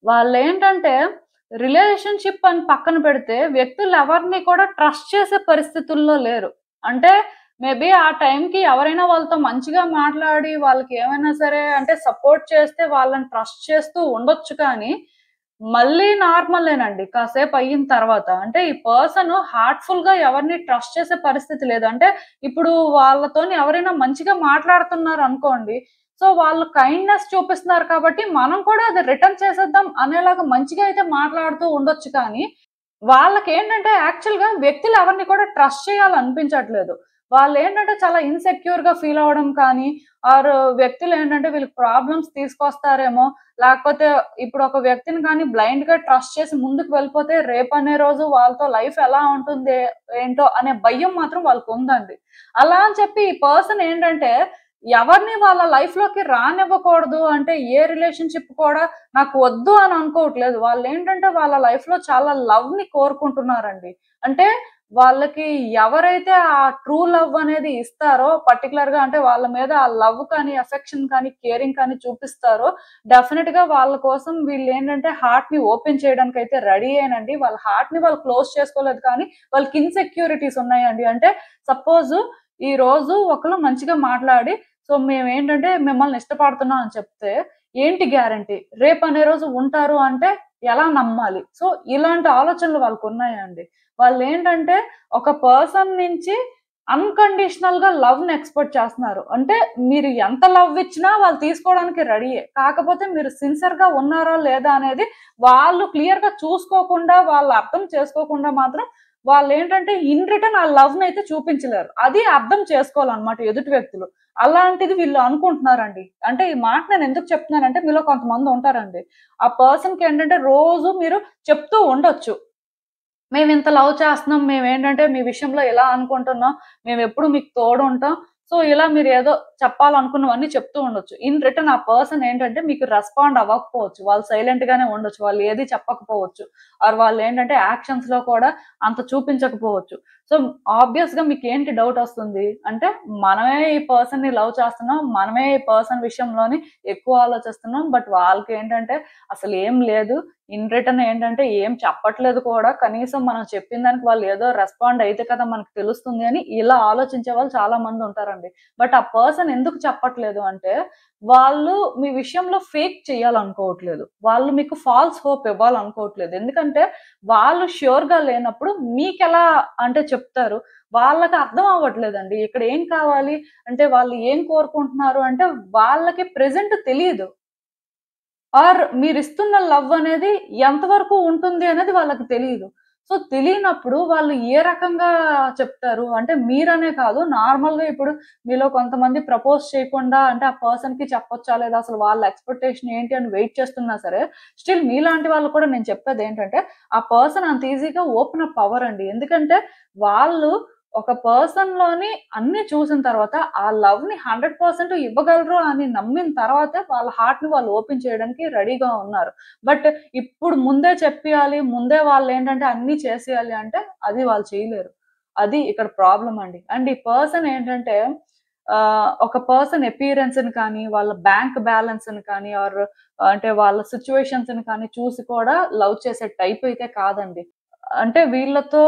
S1: వాళ్ళేంటంటే, రిలేషన్‌షిప్ అని పక్కన పెడితే, వ్యక్తులెవరిని కూడా ట్రస్ట్ చేసే పరిస్థితుల్లో లేరు. అంటే, మేబీ ఆ టైంకి ఎవరైనా వాళ్ళతో మంచిగా మాట్లాడి, వాళ్ళకి ఏమైనా సరే అంటే సపోర్ట్ చేస్తే వాళ్ళని ట్రస్ట్ చేస్తూ ఉండొచ్చు కానీ, మళ్ళీ నార్మలేనండి కాసేపయిన తర్వాత. అంటే ఈ పర్సను హార్ట్‌ఫుల్‌గా ఎవరిని ట్రస్ట్ చేసే పరిస్థితి లేదు. అంటే ఇప్పుడు వాళ్ళతోని ఎవరైనా మంచిగా మాట్లాడుతున్నారనుకోండి, సో వాళ్ళు కైండ్‌నెస్ చూపిస్తున్నారు కాబట్టి మనం కూడా అది రిటర్న్ చేసేద్దాం అనేలాగా మంచిగా అయితే మాట్లాడుతూ ఉండొచ్చు కానీ, వాళ్ళకేంటంటే యాక్చువల్‌గా వ్యక్తులు ఎవరిని కూడా ట్రస్ట్ చేయాలనిపించట్లేదు. వాళ్ళేంటంటే చాలా ఇన్‌సెక్యూర్‌గా ఫీల్ అవ్వడం కానీ, ఆర్ వ్యక్తులేంటంటే వీళ్ళకి ప్రాబ్లమ్స్ తీసుకొస్తారేమో, లేకపోతే ఇప్పుడు ఒక వ్యక్తిని గాని బ్లైండ్‌గా ట్రస్ట్ చేసి ముందుకు వెళ్ళిపోతే రేపనే రోజు వాళ్ళతో లైఫ్ ఎలా ఉంటుంది ఏంటో అనే భయం మాత్రం వాళ్ళకుందండి. అలా అని చెప్పి ఈ పర్సన్ ఏంటంటే ఎవరిని వాళ్ళ లైఫ్‌లోకి రానివ్వకూడదు అంటే ఏ రిలేషన్‌షిప్ కూడా నాకు వద్దు అని అనుకోవట్లేదు. వాళ్ళేంటంటే వాళ్ళ లైఫ్‌లో చాలా లవ్‌ని కోరుకుంటున్నారండి. అంటే వాళ్ళకి ఎవరైతే ఆ ట్రూ లవ్ అనేది ఇస్తారో పర్టికులర్ గా, అంటే వాళ్ళ మీద ఆ లవ్ కానీ అఫెక్షన్ కానీ కేరింగ్ కానీ చూపిస్తారో, డెఫినెట్ గా వాళ్ళ కోసం వీళ్ళు ఏంటంటే హార్ట్ ని ఓపెన్ చేయడానికి అయితే రెడీ అయినండి. వాళ్ళ హార్ట్ ని వాళ్ళు క్లోజ్ చేసుకోలేదు, కానీ వాళ్ళకి ఇన్సెక్యూరిటీస్ ఉన్నాయండి. అంటే సపోజ్ ఈ రోజు ఒకరు మంచిగా మాట్లాడి, సో మేమేంటంటే మిమ్మల్ని ఇష్టపడుతున్నాం అని చెప్తే ఏంటి గ్యారంటీ రేపు అనే రోజు ఉంటారు అంటే ఎలా నమ్మాలి? సో ఇలాంటి ఆలోచనలు వాళ్ళకు ఉన్నాయండి. వాళ్ళు ఏంటంటే ఒక పర్సన్ నుంచి అన్‌కండిషనల్ గా లవ్‌ని ఎక్స్‌పెక్ట్ చేస్తున్నారు. అంటే మీరు ఎంత లవ్ ఇచ్చినా వాళ్ళు తీసుకోవడానికి రెడీయే. కాకపోతే మీరు సిన్సియర్‌గా ఉన్నారా లేదా అనేది వాళ్ళు క్లియర్‌గా చూసుకోకుండా, వాళ్ళు అర్థం చేసుకోకుండా మాత్రం వాళ్ళేంటంటే ఇన్ రిటర్న్ ఆ లవ్‌నయితే చూపించలేరు. అది అర్థం చేసుకోవాలన్నమాట ఎదుటి వ్యక్తులు. అలాంటిది వీళ్ళు అనుకుంటున్నారండి. అంటే ఈ మాట నేను ఎందుకు చెప్తున్నానంటే మీలో కొంతమంది ఉంటారండి. ఆ పర్సన్‌కి ఏంటంటే రోజు మీరు చెప్తూ ఉండొచ్చు. మేమింత లవ్ చేస్తున్నాం. మేమేంటంటే మీ విషయంలో ఇలా అనుకుంటున్నాం. మేమెప్పుడు మీకు తోడుంటాం. సో, ఇలా మీరేదో చెప్పాలనుకున్నవన్నీ చెప్తూ ఉండొచ్చు. ఇన్ రిటర్న్ ఆ పర్సన్ ఏంటంటే మీకు రెస్పాండ్ అవ్వకపోవచ్చు. వాళ్ళు సైలెంట్ గానే ఉండొచ్చు. వాళ్ళు ఏది చెప్పకపోవచ్చు. ఆర్ వాళ్ళేంటంటే యాక్షన్స్‌లో కూడా అంత చూపించకపోవచ్చు. సో, ఆబ్వియస్‌గా మీకేంటి డౌటొస్తుంది అంటే మనమే ఈ పర్సన్‌ని లవ్ చేస్తున్నాం. మనమే ఈ పర్సన్ విషయంలోని ఎక్కువ ఆలోచిస్తున్నాం. బట్ వాళ్ళకేంటంటే అసలేం లేదు. ఇన్ రిటర్న్ ఏంటంటే ఏం చెప్పట్లేదు కూడా. కనీసం మనం చెప్పిన దానికి వాళ్ళు ఏదో రెస్పాండ్ అయితే కదా మనకు తెలుస్తుంది అని ఇలా ఆలోచించే వాళ్ళు చాలా మంది ఉంటారండి. బట్ ఆ పర్సన్ ఎందుకు చెప్పట్లేదు అంటే, వాళ్ళు మీ విషయంలో ఫేక్ చేయాలనుకోవట్లేదు. వాళ్ళు మీకు ఫాల్స్ హోప్ ఇవ్వాలనుకోవట్లేదు. ఎందుకంటే వాళ్ళు ష్యూర్‌గా లేనప్పుడు మీకెలా అంటే చెప్తారు? వాళ్ళకి అర్థం అవ్వట్లేదండి. ఇక్కడ ఏం కావాలి అంటే వాళ్ళు ఏం కోరుకుంటున్నారు అంటే వాళ్ళకి ప్రెజెంట్ తెలీదు. ఆర్ మీరిస్తున్న లవ్ అనేది ఎంతవరకు ఉంటుంది అనేది వాళ్ళకి తెలీదు. సో, తెలియనప్పుడు వాళ్ళు ఏ రకంగా చెప్తారు? అంటే మీరనే కాదు, నార్మల్‌గా ఇప్పుడు మీలో కొంతమంది ప్రపోజ్ చేయకుండా అంటే ఆ పర్సన్‌కి చెప్పొచ్చా? లేదా అసలు వాళ్ళ ఎక్స్‌పెక్టేషన్ ఏంటి అని వెయిట్ చేస్తున్నా సరే, స్టిల్ మీలాంటి వాళ్ళు కూడా నేను చెప్పేదేంటంటే, ఆ పర్సన్ అంత ఈజీగా ఓపెన్ అప్ అవ్వరండి. ఎందుకంటే వాళ్ళు ఒక పర్సన్‌లోని అన్నీ చూసిన తర్వాత, ఆ లవ్‌ని 100% ఇవ్వగలరు అని నమ్మిన తర్వాతే వాళ్ళ హార్ట్‌ని వాళ్ళు ఓపెన్ చేయడానికి రెడీగా ఉన్నారు. బట్ ఇప్పుడు ముందే చెప్పియాలి, ముందే వాళ్ళేంటంటే అన్నీ చేసేయాలి అంటే అది వాళ్ళు చేయలేరు. అది ఇక్కడ ప్రాబ్లమ్ అండి. అండ్ ఈ పర్సన్ ఏంటంటే ఒక పర్సన్ అపియరెన్స్‌ని కానీ, వాళ్ళ బ్యాంక్ బ్యాలెన్స్‌ని కానీ అంటే వాళ్ళ సిట్యుయేషన్స్‌ని కానీ చూసి కూడా లవ్ చేసే టైప్ అయితే కాదండి. అంటే వీళ్ళతో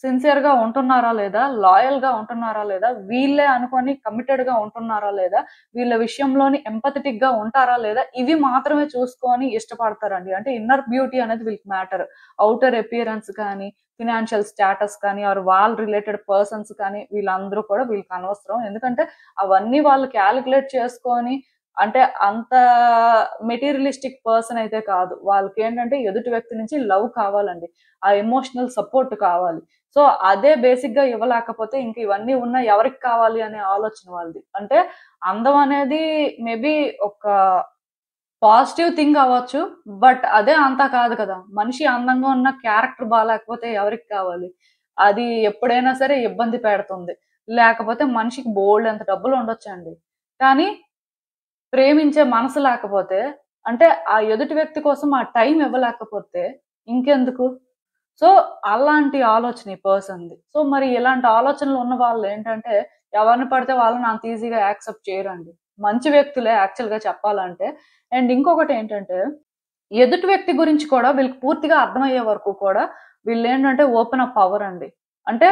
S1: సిన్సియర్‌గా ఉంటున్నారా లేదా? లాయల్‌గా ఉంటున్నారా లేదా? వీళ్ళే అనుకోని కమిటెడ్‌గా ఉంటున్నారా లేదా? వీళ్ళ విషయంలోని ఎంపథెటిక్‌గా ఉంటారా లేదా? ఇవి మాత్రమే చూసుకొని ఇష్టపడతారండి. అంటే ఇన్నర్ బ్యూటీ అనేది వీళ్ళకి మ్యాటర్. ఔటర్ అపియరెన్స్ కానీ, ఫినాన్షియల్ స్టేటస్ కానీ, ఆర్ వాళ్ళ రిలేటెడ్ పర్సన్స్ కానీ వీళ్ళందరూ కూడా వీళ్ళకి అనవసరం. ఎందుకంటే అవన్నీ వాళ్ళు కాలిక్యులేట్ చేసుకొని అంటే అంత మెటీరియలిస్టిక్ పర్సన్ అయితే కాదు. వాళ్ళకేంటంటే ఎదుటి వ్యక్తి నుంచి లవ్ కావాలండి. ఆ ఎమోషనల్ సపోర్ట్ కావాలి. సో, అదే బేసిక్‌గా ఇవ్వలేకపోతే ఇంక ఇవన్నీ ఉన్నా ఎవరికి కావాలి అనే ఆలోచన వాళ్ళది. అంటే అందం అనేది మేబీ ఒక పాజిటివ్ థింగ్ అవ్వచ్చు. బట్ అదే అంతా కాదు కదా! మనిషి అందంగా ఉన్న క్యారెక్టర్ బాలేకపోతే ఎవరికి కావాలి? అది ఎప్పుడైనా సరే ఇబ్బంది పెడుతుంది. లేకపోతే మనిషికి బోలెడంత డబ్బులుండొచ్చండి. కానీ ప్రేమించే మనసు లేకపోతే, అంటే ఆ ఎదుటి వ్యక్తి కోసం ఆ టైం ఇవ్వలేకపోతే ఇంకెందుకు? సో, అలాంటి ఆలోచన ఈ పర్సన్‌ది. సో, మరి ఇలాంటి ఆలోచనలు ఉన్న వాళ్ళేంటంటే, ఎవరిని పడితే వాళ్ళని అంత ఈజీగా యాక్సెప్ట్ చేయరండి. మంచి వ్యక్తులే యాక్చువల్‌గా చెప్పాలంటే. అండ్ ఇంకొకటేంటంటే, ఎదుటి వ్యక్తి గురించి కూడా వీళ్ళకి పూర్తిగా అర్థమయ్యే వరకు కూడా వీళ్ళేంటంటే ఓపెన్ అప్ అవ్వరండి. అంటే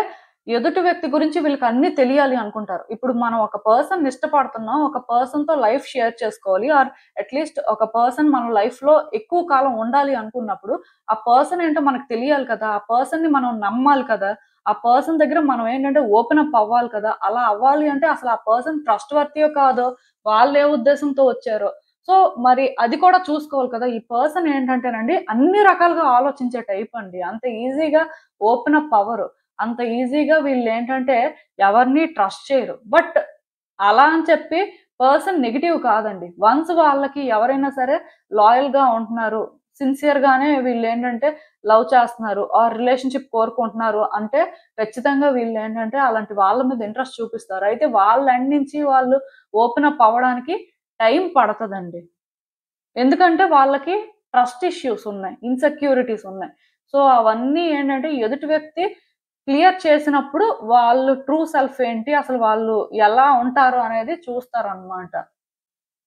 S1: ఎదుటి వ్యక్తి గురించి వీళ్ళకి అన్నీ తెలియాలి అనుకుంటారు. ఇప్పుడు మనం ఒక పర్సన్‌ని ఇష్టపడుతున్నాం. ఒక పర్సన్‌తో లైఫ్ షేర్ చేసుకోవాలి. ఆర్ అట్‌లీస్ట్ ఒక పర్సన్ మన లైఫ్‌లో ఎక్కువ కాలం ఉండాలి అనుకున్నప్పుడు, ఆ పర్సన్ ఏంటో మనకు తెలియాలి కదా! ఆ పర్సన్‌ని మనం నమ్మాలి కదా! ఆ పర్సన్ దగ్గర మనం ఏంటంటే ఓపెన్ అప్ అవ్వాలి కదా! అలా అవ్వాలి అంటే అసలు ఆ పర్సన్ ట్రస్ట్ వర్తియో కాదో, వాళ్ళే ఉద్దేశంతో వచ్చారో, సో, మరి అది కూడా చూసుకోవాలి కదా! ఈ పర్సన్ ఏంటంటేనండి, అన్ని రకాలుగా ఆలోచించే టైప్ అండి. అంత ఈజీగా ఓపెన్ అప్ అవ్వరు. అంత ఈజీగా వీళ్ళేంటంటే ఎవరిని ట్రస్ట్ చేయరు. బట్ అలా అని చెప్పి పర్సన్ నెగెటివ్ కాదండి. వన్స్ వాళ్ళకి ఎవరైనా సరే లాయల్‌గా ఉంటున్నారు, సిన్సియర్‌గానే వీళ్ళేంటంటే లవ్ చేస్తున్నారు, ఆర్ రిలేషన్‌షిప్ కోరుకుంటున్నారు అంటే ఖచ్చితంగా వీళ్ళేంటంటే అలాంటి వాళ్ళ మీద ఇంట్రెస్ట్ చూపిస్తారు. అయితే వాళ్ళ ఎండ్ నుంచి వాళ్ళు ఓపెన్ అప్ అవ్వడానికి టైం పడతదండి. ఎందుకంటే వాళ్ళకి ట్రస్ట్ ఇష్యూస్ ఉన్నాయి. ఇన్‌సెక్యూరిటీస్ ఉన్నాయి. సో, అవన్నీ ఏంటంటే ఎదుటి వ్యక్తి క్లియర్ చేసినప్పుడు వాళ్ళు ట్రూ సెల్ఫ్ ఏంటి, అసలు వాళ్ళు ఎలా ఉంటారు అనేది చూస్తారనమాట.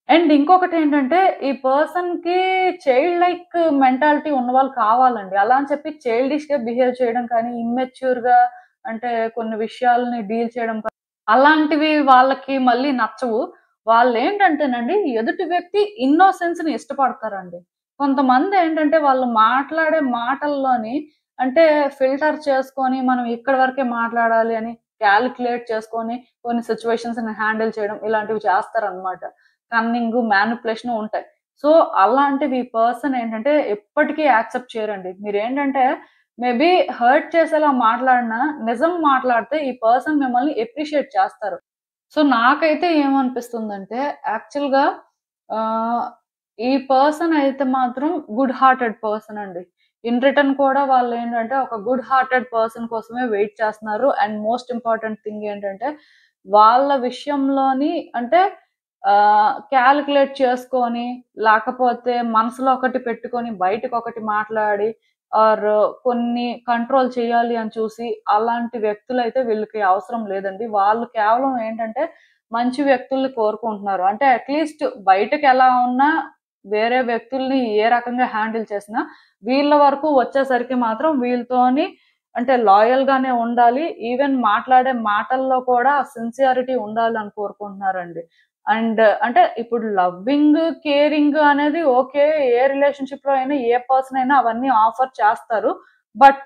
S1: అండ్ ఇంకొకటేంటంటే, ఈ పర్సన్‌కి చైల్డ్ లైక్ మెంటాలిటీ ఉన్నవాళ్ళు కావాలండి. అలా అని చెప్పి చైల్డిష్‌గా బిహేవ్ చేయడం కానీ, ఇమ్మెచ్యూర్‌గా అంటే కొన్ని విషయాల్ని డీల్ చేయడం కానీ, అలాంటివి వాళ్ళకి మళ్ళీ నచ్చవు. వాళ్ళేంటంటేనండి, ఎదుటి వ్యక్తి ఇన్నోసెన్స్‌ని ఇష్టపడతారండి. కొంతమందేంటంటే, వాళ్ళు మాట్లాడే మాటల్లోని అంటే ఫిల్టర్ చేసుకొని, మనం ఇక్కడి వరకే మాట్లాడాలి అని కాలిక్యులేట్ చేసుకొని, కొన్ని సిట్యుయేషన్స్‌ని హ్యాండిల్ చేయడం ఇలాంటివి చేస్తారనమాట. కన్నింగు, మ్యానిప్యులేషను ఉంటాయి. సో, అలాంటివి ఈ పర్సన్ ఏంటంటే ఎప్పటికీ యాక్సెప్ట్ చేయరండి. మీరేంటంటే మేబీ హర్ట్ చేసేలా మాట్లాడినా, నిజం మాట్లాడితే ఈ పర్సన్ మిమ్మల్ని అప్రిషియేట్ చేస్తారు. సో, నాకైతే ఏమనిపిస్తుందంటే యాక్చువల్‌గా ఆహ్, ఈ పర్సన్ అయితే మాత్రం గుడ్ హార్టెడ్ పర్సన్ అండి. ఇన్ రిటర్న్ కూడా వాళ్ళేంటంటే ఒక గుడ్ హార్టెడ్ పర్సన్ కోసమే వెయిట్ చేస్తున్నారు. అండ్ మోస్ట్ ఇంపార్టెంట్ థింగ్ ఏంటంటే వాళ్ళ విషయంలోని అంటే కాలిక్యులేట్ చేసుకొని, లేకపోతే మనసులో ఒకటి పెట్టుకొని, బయటకొకటి మాట్లాడి ఆర్ కొన్ని కంట్రోల్ చేయాలి అని చూసి, అలాంటి వ్యక్తులైతే వీళ్ళకి అవసరం లేదండి. వాళ్ళు కేవలం ఏంటంటే, మంచి వ్యక్తుల్ని కోరుకుంటున్నారు. అంటే అట్‌లీస్ట్ బయటకెలా ఉన్నా, వేరే వ్యక్తుల్ని ఏ రకంగా హ్యాండిల్ చేసినా, వీళ్ళ వరకు వచ్చేసరికి మాత్రం వీళ్ళతోని అంటే లాయల్‌గానే ఉండాలి. ఈవెన్ మాట్లాడే మాటల్లో కూడా సిన్సియారిటీ ఉండాలని కోరుకుంటున్నారండి. అండ్ అంటే ఇప్పుడు లవ్వింగ్, కేరింగ్ అనేది ఓకే. ఏ రిలేషన్‌షిప్‌లో అయినా, ఏ పర్సన్ అయినా అవన్నీ ఆఫర్ చేస్తారు. బట్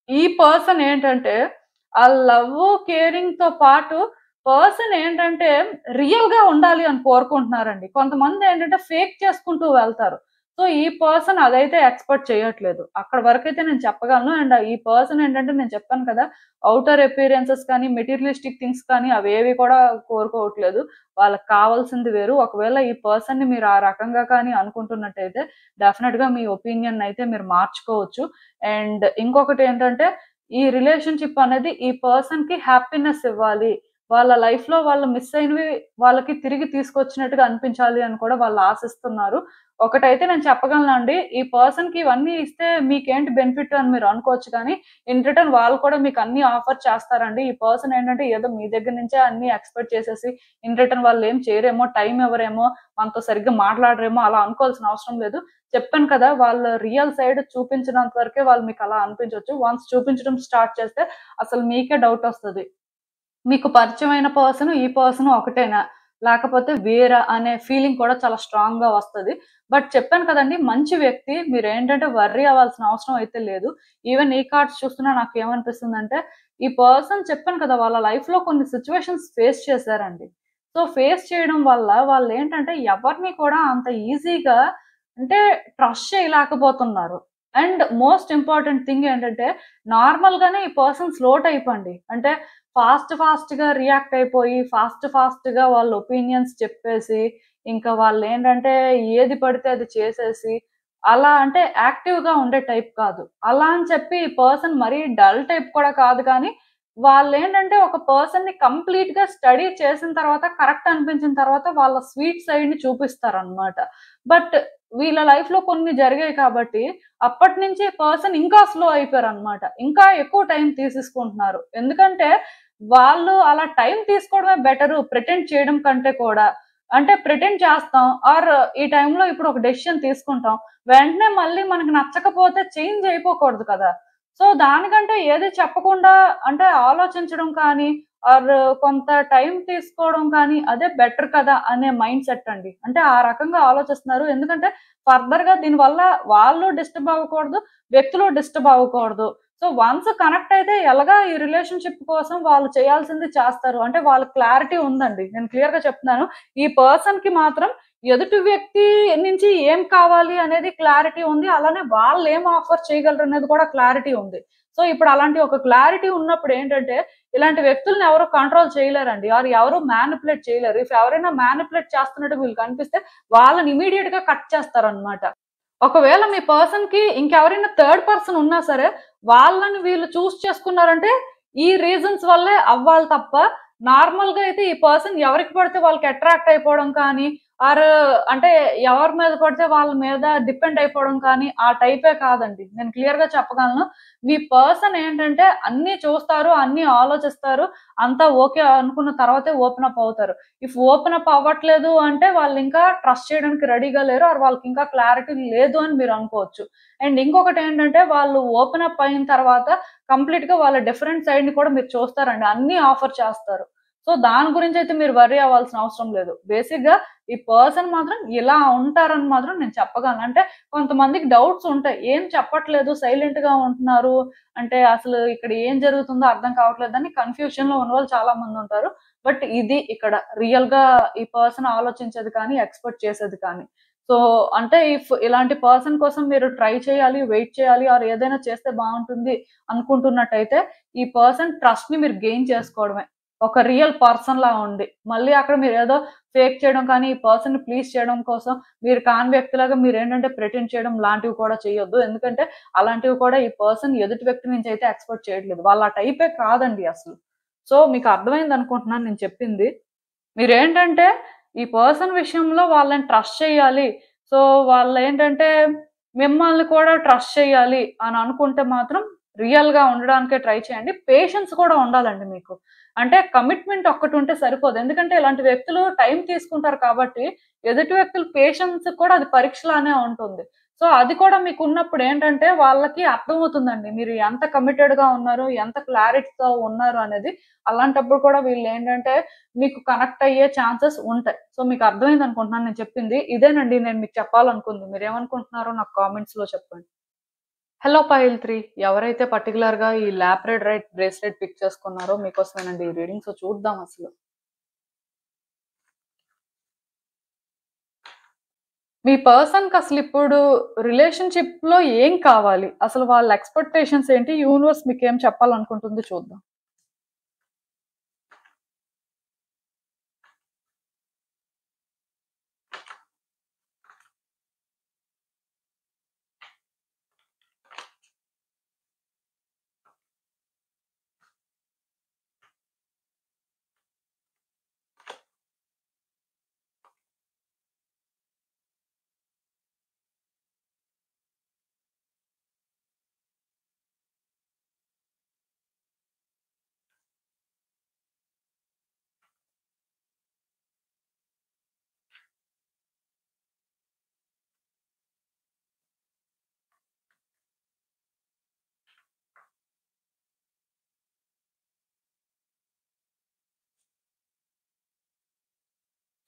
S1: ఈ పర్సన్ ఏంటంటే, ఆ లవ్వు, కేరింగ్‌తో పాటు పర్సన్ ఏంటంటే రియల్‌గా ఉండాలి అని కోరుకుంటున్నారండి. కొంతమందేంటంటే ఫేక్ చేసుకుంటూ వెళ్తారు. సో, ఈ పర్సన్ అదైతే ఎక్స్‌పెక్ట్ చేయట్లేదు. అక్కడి వరకైతే నేను చెప్పగలను. అండ్ ఈ పర్సన్ ఏంటంటే నేను చెప్పాను కదా! ఔటర్ అపియరెన్సెస్ కానీ, మెటీరియలిస్టిక్ థింగ్స్ కానీ అవేవి కూడా కోరుకోవట్లేదు. వాళ్ళకి కావాల్సింది వేరు. ఒకవేళ ఈ పర్సన్‌ని మీరు ఆ రకంగా కానీ అనుకుంటున్నట్టయితే డెఫినిట్‌గా మీ ఒపీనియన్ అయితే మీరు మార్చుకోవచ్చు. అండ్ ఇంకొకటేంటంటే ఈ రిలేషన్‌షిప్ అనేది ఈ పర్సన్‌కి హ్యాపీనెస్ ఇవ్వాలి. వాళ్ళ లైఫ్‌లో వాళ్ళు మిస్ అయినవి వాళ్ళకి తిరిగి తీసుకొచ్చినట్టుగా అనిపించాలి అని కూడా వాళ్ళు ఆశిస్తున్నారు. ఒకటైతే నేను చెప్పగలనండి. ఈ పర్సన్‌కి ఇవన్నీ ఇస్తే మీకేంటి బెనిఫిట్ అని మీరు అనుకోవచ్చు కానీ, ఇన్ రిటర్న్ వాళ్ళు కూడా మీకు అన్నీ ఆఫర్ చేస్తారండి. ఈ పర్సన్ ఏంటంటే ఏదో మీ దగ్గర నుంచే అన్నీ ఎక్స్‌పెక్ట్ చేసేసి, ఇన్ రిటర్న్ వాళ్ళేం చేయరేమో, టైం ఇవ్వరేమో, మనతో సరిగ్గా మాట్లాడరేమో అలా అనుకోవాల్సిన అవసరం లేదు. చెప్పాను కదా! వాళ్ళ రియల్ సైడ్ చూపించినంత వరకే వాళ్ళు మీకలా అనిపించొచ్చు. వన్స్ చూపించడం స్టార్ట్ చేస్తే అసలు మీకే డౌటొస్తది. మీకు పరిచయమైన పర్సను, ఈ పర్సను ఒకటేనా? లేకపోతే వేరా? అనే ఫీలింగ్ కూడా చాలా స్ట్రాంగ్‌గా వస్తది. బట్ చెప్పాను కదండీ! మంచి వ్యక్తి. మీరేంటంటే వర్రీ అవ్వాల్సిన అవసరం అయితే లేదు. ఈవెన్ ఈ కార్డ్స్ చూస్తున్నా నాకేమనిపిస్తుందంటే, ఈ పర్సన్ చెప్పాను కదా! వాళ్ళ లైఫ్‌లో కొన్ని సిట్యుయేషన్స్ ఫేస్ చేశారండి. సో, ఫేస్ చేయడం వల్ల వాళ్ళేంటంటే ఎవరిని కూడా అంత ఈజీగా అంటే ట్రస్ట్ చేయలేకపోతున్నారు. అండ్ మోస్ట్ ఇంపార్టెంట్ థింగ్ ఏంటంటే, నార్మల్‌గానే ఈ పర్సన్ స్లో టైప్ అండి. అంటే ఫాస్ట్‌గా రియాక్ట్ అయిపోయి, ఫాస్ట్‌గా వాళ్ళ ఒపీనియన్స్ చెప్పేసి, ఇంకా వాళ్ళేంటంటే ఏది పడితే అది చేసేసి, అలా అంటే యాక్టివ్‌గా ఉండే టైప్ కాదు. అలా అని చెప్పి ఈ పర్సన్ మరీ డల్ టైప్ కూడా కాదు కానీ, వాళ్ళేంటంటే ఒక పర్సన్‌ని కంప్లీట్‌గా స్టడీ చేసిన తర్వాత, కరెక్ట్ అనిపించిన తర్వాత వాళ్ళ స్వీట్ సైడ్‌ని చూపిస్తారనమాట. బట్ వీళ్ళ లైఫ్‌లో కొన్ని జరిగాయి కాబట్టి, అప్పటినుంచి పర్సన్ ఇంకా స్లో అయిపోయారనమాట. ఇంకా ఎక్కువ టైం తీసేసుకుంటున్నారు. ఎందుకంటే వాళ్ళు అలా టైం తీసుకోవడమే బెటరు ప్రిటెండ్ చేయడం కంటే కూడా. అంటే ప్రిటెండ్ చేస్తాం ఆర్ ఈ టైంలో ఇప్పుడు ఒక డెసిషన్ తీసుకుంటాం. వెంటనే మళ్ళీ మనకు నచ్చకపోతే చేంజ్ అయిపోకూడదు కదా! సో, దానికంటే ఏది చెప్పకుండా అంటే ఆలోచించడం కానీ ఆర్ కొంత టైం తీసుకోవడం కానీ అదే బెటర్ కదా! అనే మైండ్ సెట్ అండి. అంటే ఆ రకంగా ఆలోచిస్తున్నారు. ఎందుకంటే ఫర్దర్‌గా దీనివల్ల వాళ్ళు డిస్టర్బ్ అవ్వకూడదు. వ్యక్తులు డిస్టర్బ్ అవ్వకూడదు. సో, వన్స్ కనెక్ట్ అయితే ఎలాగా ఈ రిలేషన్‌షిప్ కోసం వాళ్ళు చేయాల్సింది చేస్తారు. అంటే వాళ్ళకి క్లారిటీ ఉందండి. నేను క్లియర్‌గా చెప్తున్నాను. ఈ పర్సన్‌కి మాత్రం ఎదుటి వ్యక్తి నుంచి ఏం కావాలి అనేది క్లారిటీ ఉంది. అలానే వాళ్ళేం ఆఫర్ చేయగలరనేది కూడా క్లారిటీ ఉంది. సో, ఇప్పుడు అలాంటి ఒక క్లారిటీ ఉన్నప్పుడు ఏంటంటే, ఇలాంటి వ్యక్తుల్ని ఎవరు కంట్రోల్ చేయలేరండి. ఆర్ ఎవరు మ్యానిప్యులేట్ చేయలేరు. ఇఫ్ ఎవరైనా మ్యానిప్యులేట్ చేస్తున్నట్టు వీళ్ళకి కనిపిస్తే వాళ్ళని ఇమ్మీడియేట్‌గా కట్ చేస్తారనమాట. ఒకవేళ మీ పర్సన్‌కి ఇంకెవరైనా థర్డ్ పర్సన్ ఉన్నా సరే, వాళ్ళని వీళ్ళు చేసుకున్నారంటే, ఈ రీజన్స్ వల్లే అవ్వాలి తప్ప, నార్మల్‌గా అయితే ఈ పర్సన్ ఎవరికి పడితే వాళ్ళకి అట్రాక్ట్ అయిపోవడం కానీ, ఆర్ అంటే ఎవరి మీద పడితే వాళ్ళ మీద డిపెండ్ అయిపోవడం కానీ ఆ టైపే కాదండి. నేను క్లియర్ గా చెప్పగలను. మీ పర్సన్ ఏంటంటే అన్ని చూస్తారు, అన్ని ఆలోచిస్తారు, అంతా ఓకే అనుకున్న తర్వాతే ఓపెన్ అప్ అవుతారు. ఇఫ్ ఓపెన్ అప్ అవ్వట్లేదు అంటే వాళ్ళు ఇంకా ట్రస్ట్ చేయడానికి రెడీగా లేరు, ఆర్ వాళ్ళకి ఇంకా క్లారిటీ లేదు అని మీరు అనుకోవచ్చు. అండ్ ఇంకొకటి ఏంటంటే వాళ్ళు ఓపెన్ అప్ అయిన తర్వాత కంప్లీట్ గా వాళ్ళ డిఫరెంట్ సైడ్ ని కూడా మీరు చూస్తారండి. అన్ని ఆఫర్ చేస్తారు. సో దాని గురించి అయితే మీరు వర్రీ అవ్వాల్సిన అవసరం లేదు. బేసిక్ గా ఈ పర్సన్ మాత్రం ఇలా ఉంటారని మాత్రం నేను చెప్పగలను. అంటే కొంతమందికి డౌట్స్ ఉంటాయి. ఏం చెప్పట్లేదు, సైలెంట్ గా ఉంటున్నారు. అంటే అసలు ఇక్కడ ఏం జరుగుతుందో అర్థం కావట్లేదని కన్‌ఫ్యూజన్‌లో ఉన్నవాళ్ళు చాలా మంది ఉంటారు. బట్ ఇది ఇక్కడ రియల్‌గా ఈ పర్సన్ ఆలోచించేది కానీ, ఎక్స్‌పెక్ట్ చేసేది కానీ. సో, అంటే ఇఫ్ ఇలాంటి పర్సన్ కోసం మీరు ట్రై చేయాలి, వెయిట్ చేయాలి ఆర్ ఏదైనా చేస్తే బావుంటుంది అనుకుంటున్నట్టయితే, ఈ పర్సన్ ట్రస్ట్‌ని మీరు గెయిన్ చేసుకోవడమే. ఒక రియల్ పర్సన్‌లా ఉండి. మళ్ళీ అక్కడ మీరేదో ఫేక్ చేయడం కానీ, ఈ పర్సన్‌ని ప్లీజ్ చేయడం కోసం మీరు కాని వ్యక్తిలాగా మీరేంటంటే ప్రిటెండ్ చేయడం లాంటివి కూడా చేయొద్దు. ఎందుకంటే అలాంటివి కూడా ఈ పర్సన్ ఎదుటి వ్యక్తి నుంచి అయితే ఎక్స్‌పెక్ట్ చేయట్లేదు. వాళ్ళు ఆ టైపే కాదండి అసలు. సో, మీకు అర్థమైందనుకుంటున్నాను నేను చెప్పింది. మీరేంటంటే ఈ పర్సన్ విషయంలో వాళ్ళని ట్రస్ట్ చేయాలి. సో, వాళ్ళేంటంటే మిమ్మల్ని కూడా ట్రస్ట్ చేయాలి అని అనుకుంటే మాత్రం రియల్‌గా ఉండడానికే ట్రై చేయండి. పేషెన్స్ కూడా ఉండాలండి మీకు. అంటే కమిట్మెంట్ ఒక్కటుంటే సరిపోదు. ఎందుకంటే ఇలాంటి వ్యక్తులు టైం తీసుకుంటారు కాబట్టి ఎదుటి వ్యక్తుల పేషెన్స్ కూడా అది పరీక్షలానే ఉంటుంది. సో, అది కూడా మీకున్నప్పుడు ఏంటంటే వాళ్ళకి అర్థమవుతుందండి. మీరు ఎంత కమిటెడ్‌గా ఉన్నారు, ఎంత క్లారిటీతో ఉన్నారు అనేది. అలాంటప్పుడు కూడా వీళ్ళేంటంటే మీకు కనెక్ట్ అయ్యే ఛాన్సెస్ ఉంటాయి. సో, మీకు అర్థమైందనుకుంటున్నాను నేను చెప్పింది. ఇదేనండి నేను మీకు చెప్పాలనుకుంది. మీరేమనుకుంటున్నారో నాకు కామెంట్స్‌లో చెప్పండి. హలో పైల్ 3 ఎవరైతే పర్టిక్యులర్‌గా ఈ లాబ్రాడోరైట్ బ్రేస్లెట్ పిక్ చేసుకున్నారో మీకోసమేనండి ఈ రీడింగ్. సో, చూద్దాం అసలు. మీ పర్సన్‌కి అసలిప్పుడు రిలేషన్‌షిప్‌లో ఏం కావాలి? అసలు వాళ్ళ ఎక్స్‌పెక్టేషన్స్ ఏంటి? యూనివర్స్ మీకేం చెప్పాలనుకుంటుంది చూద్దాం.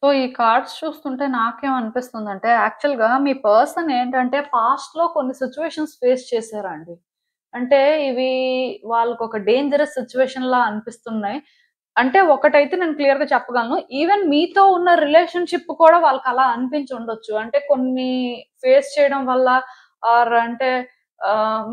S1: సో, ఈ కార్డ్స్ చూస్తుంటే నాకేమనిపిస్తుందంటే, యాక్చువల్‌గా మీ పర్సన్ ఏంటంటే, పాస్ట్‌లో కొన్ని సిట్యుయేషన్స్ ఫేస్ చేశారండి. అంటే ఇవి వాళ్ళకొక డేంజరస్ సిట్యుయేషన్‌లా అనిపిస్తున్నాయి. అంటే ఒకటైతే నేను క్లియర్‌గా చెప్పగలను. ఈవెన్ మీతో ఉన్న రిలేషన్‌షిప్ కూడా వాళ్ళకలా అనిపించుండొచ్చు. అంటే కొన్ని ఫేస్ చేయడం వల్ల ఆర్ అంటే